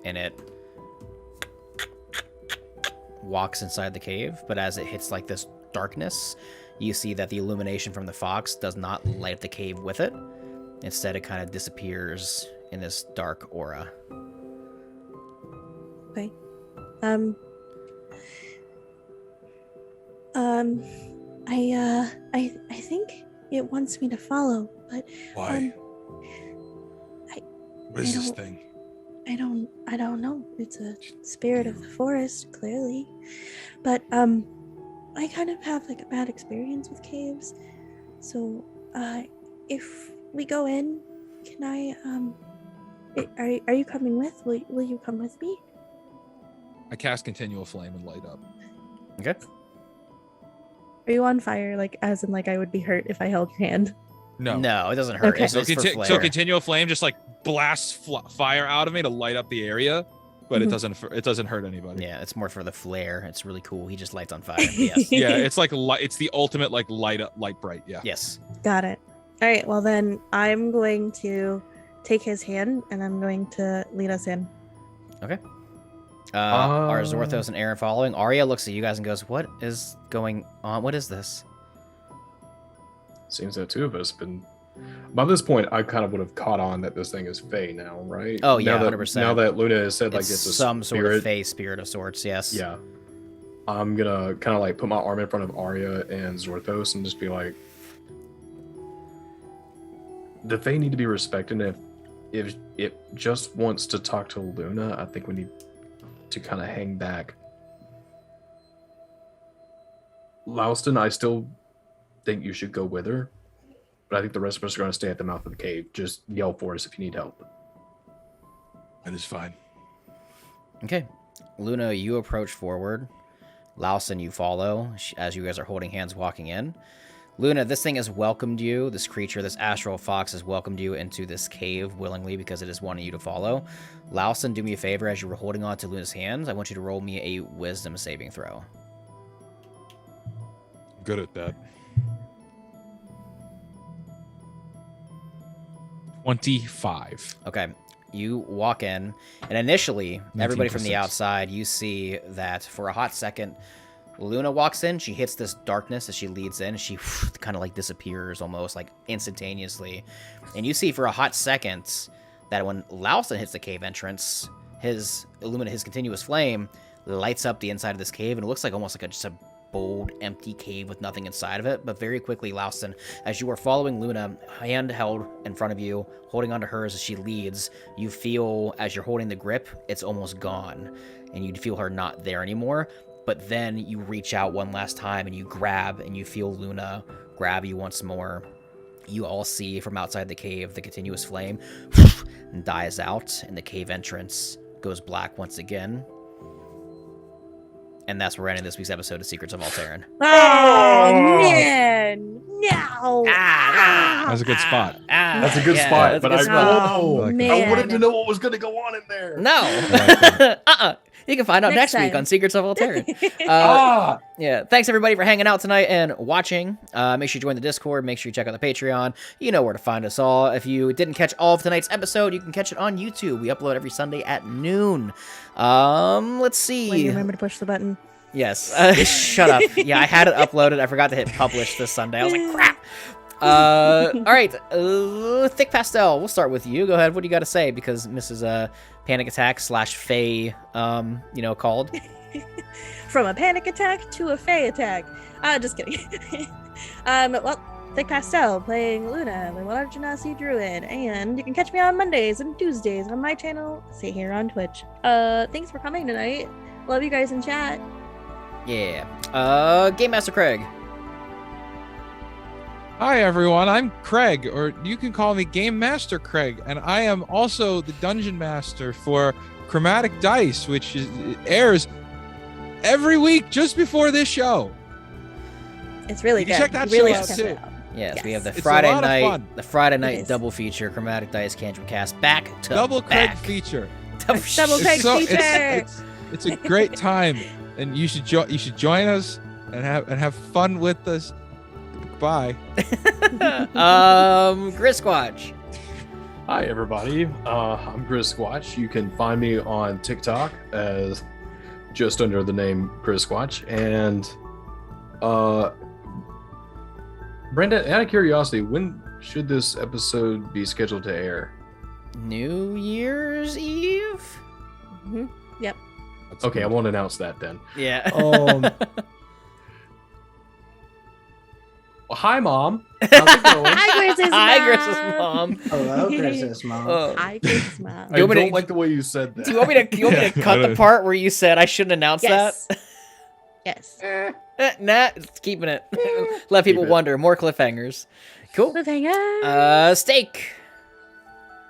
and it walks inside the cave. But as it hits like this darkness, you see that the illumination from the fox does not light the cave with it. Instead, it kind of disappears in this dark aura. Okay. I think it wants me to follow, but Why? I What is I this don't- thing? I don't know. It's a spirit of the forest, clearly. But I kind of have like a bad experience with caves. So if we go in, can are you coming with? Will you come with me? I cast continual flame and light up. Okay. Are you on fire? Like as in like I would be hurt if I held your hand. No. No, it doesn't hurt. Okay. It's, So, it's for flare. so continual flame just like blasts fire out of me to light up the area, but it Mhm. doesn't hurt anybody. Yeah, it's more for the flare. It's really cool. He just lights on fire. Yes. Yeah, it's like it's the ultimate like light bright. Yeah. Yes. Got it. All right. Well then, I'm going to take his hand and I'm going to lead us in. Are Zorthos and Aaron following? Arya looks at you guys and goes, "What is going on? What is this?" Seems that two of us have been. By this point, I kind of would have caught on that this thing is Fey now, right? Oh, yeah, now that, 100%. Now that Luna has said like It's it's a some sort spirit, of Fey spirit of sorts. Yes. Yeah. I'm gonna kind of like put my arm in front of Arya and Zorthos and just be like, the Fae need to be respected. And if it just wants to talk to Luna, I think we need to kind of hang back. Louston, I still think you should go with her, but I think the rest of us are going to stay at the mouth of the cave. Just yell for us if you need help. That is fine. Okay. Luna, you approach forward. Louston, you follow as you guys are holding hands walking in. Luna, this thing has welcomed you. This creature, this Astral Fox, has welcomed you into this cave willingly because it is wanting you to follow. Louston, do me a favor. As you were holding on to Luna's hands, I want you to roll me a wisdom saving throw. Good at that. 25. Okay. You walk in, and initially, everybody from the 19+6. outside, you see that for a hot second, Luna walks in, she hits this darkness as she leads in, she kind of like disappears almost like instantaneously. And you see for a hot second that when Louston hits the cave entrance, his continuous flame lights up the inside of this cave, and it looks like almost like just a bold, empty cave with nothing inside of it. But very quickly, Louston, as you are following Luna, hand held in front of you, holding onto hers as she leads, you feel as you're holding the grip, it's almost gone, and you feel her not there anymore. But then you reach out one last time and you grab, and you feel Luna grab you once more. You all see from outside the cave the continuous flame dies out, and the cave entrance goes black once again. And that's where we're ending this week's episode of Secrets of Aal'Teron. Oh man! No! That was a good spot. That's a good spot, but I spot. I Man. wanted to know what was going to go on in there. No. You can find out Next next week time. on Secrets of Aal'Teron. Yeah, thanks everybody for hanging out tonight and watching. Make sure you join the Discord. Make sure you check out the Patreon. You know where to find us all. If you didn't catch all of tonight's episode, you can catch it on YouTube. We upload every Sunday at noon. Let's see. When you remember to push the button. Yes. Shut up. Yeah, I had it uploaded. I forgot to hit publish this Sunday. I was like, crap. All right. Thick Pastel, we'll start with you. Go ahead. What do you got to say? Because Mrs. Panic Attack / Faye, called. From a panic attack to a Fae attack. Just kidding. Well, Thick Pastel playing Luna, the large Genasi Druid, and you can catch me on Mondays and Tuesdays on my channel, say here on Twitch. Thanks for coming tonight. Love you guys in chat. Yeah. Game Master Craig. Hi everyone, I'm Craig, or you can call me Game Master Craig, and I am also the Dungeon Master for Chromatic Dice, which airs every week just before this show. It's really You good. can check that You really show should out, check it too. out. Yes, we have the It's a Friday lot of night, fun. the Friday It night is. double feature Chromatic Dice Cantrip Cast back to Double Craig back. feature. Double Craig feature. It's a great time, and you should join us and have fun with us. Bye. Grisquatch. Hi, everybody. I'm Chris Squatch. You can find me on TikTok as just under the name Chris Squatch. And Brenda, out of curiosity, when should this episode be scheduled to air? New Year's Eve? Mhm. Yep. Okay, I won't announce that then. Yeah. Well, hi, Mom. How's it going? Hi, Griz's mom. Hi, Chris's mom. Hello, Chris's mom. Oh. Hi, Griz's mom. I You want me don't to- like the way you said that. Do you want me to Yeah, cut the part where you said I shouldn't announce Yes. that? Yes. Nah, it's keeping it. Let people it. wonder. More cliffhangers. Cool. Cliffhanger. Steak.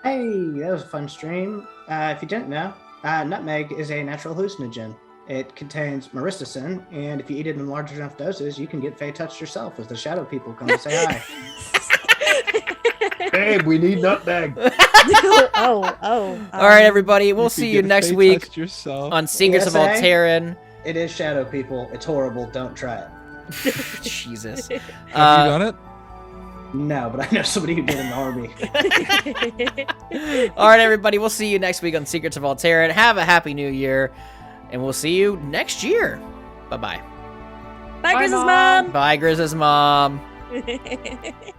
Hey, that was a fun stream. If you didn't know, nutmeg is a natural hallucinogen. It contains myristicin, and if you eat it in large enough doses, you can get Fey touched yourself as the shadow people come and say hi. Babe, we need nutmeg. oh. All right, everybody. We'll You see could you get next Fey week touched yourself. on Secrets of PSA? Aal'Teron. It is shadow people. It's horrible. Don't try it. Jesus. Have you done it? No, but I know somebody who did in the army. All right, everybody. We'll see you next week on Secrets of Aal'Teron. Have a happy new year, and we'll see you next year. Bye-bye. Bye, Bye, Griz's Mom. Bye, Grizz's mom. mom.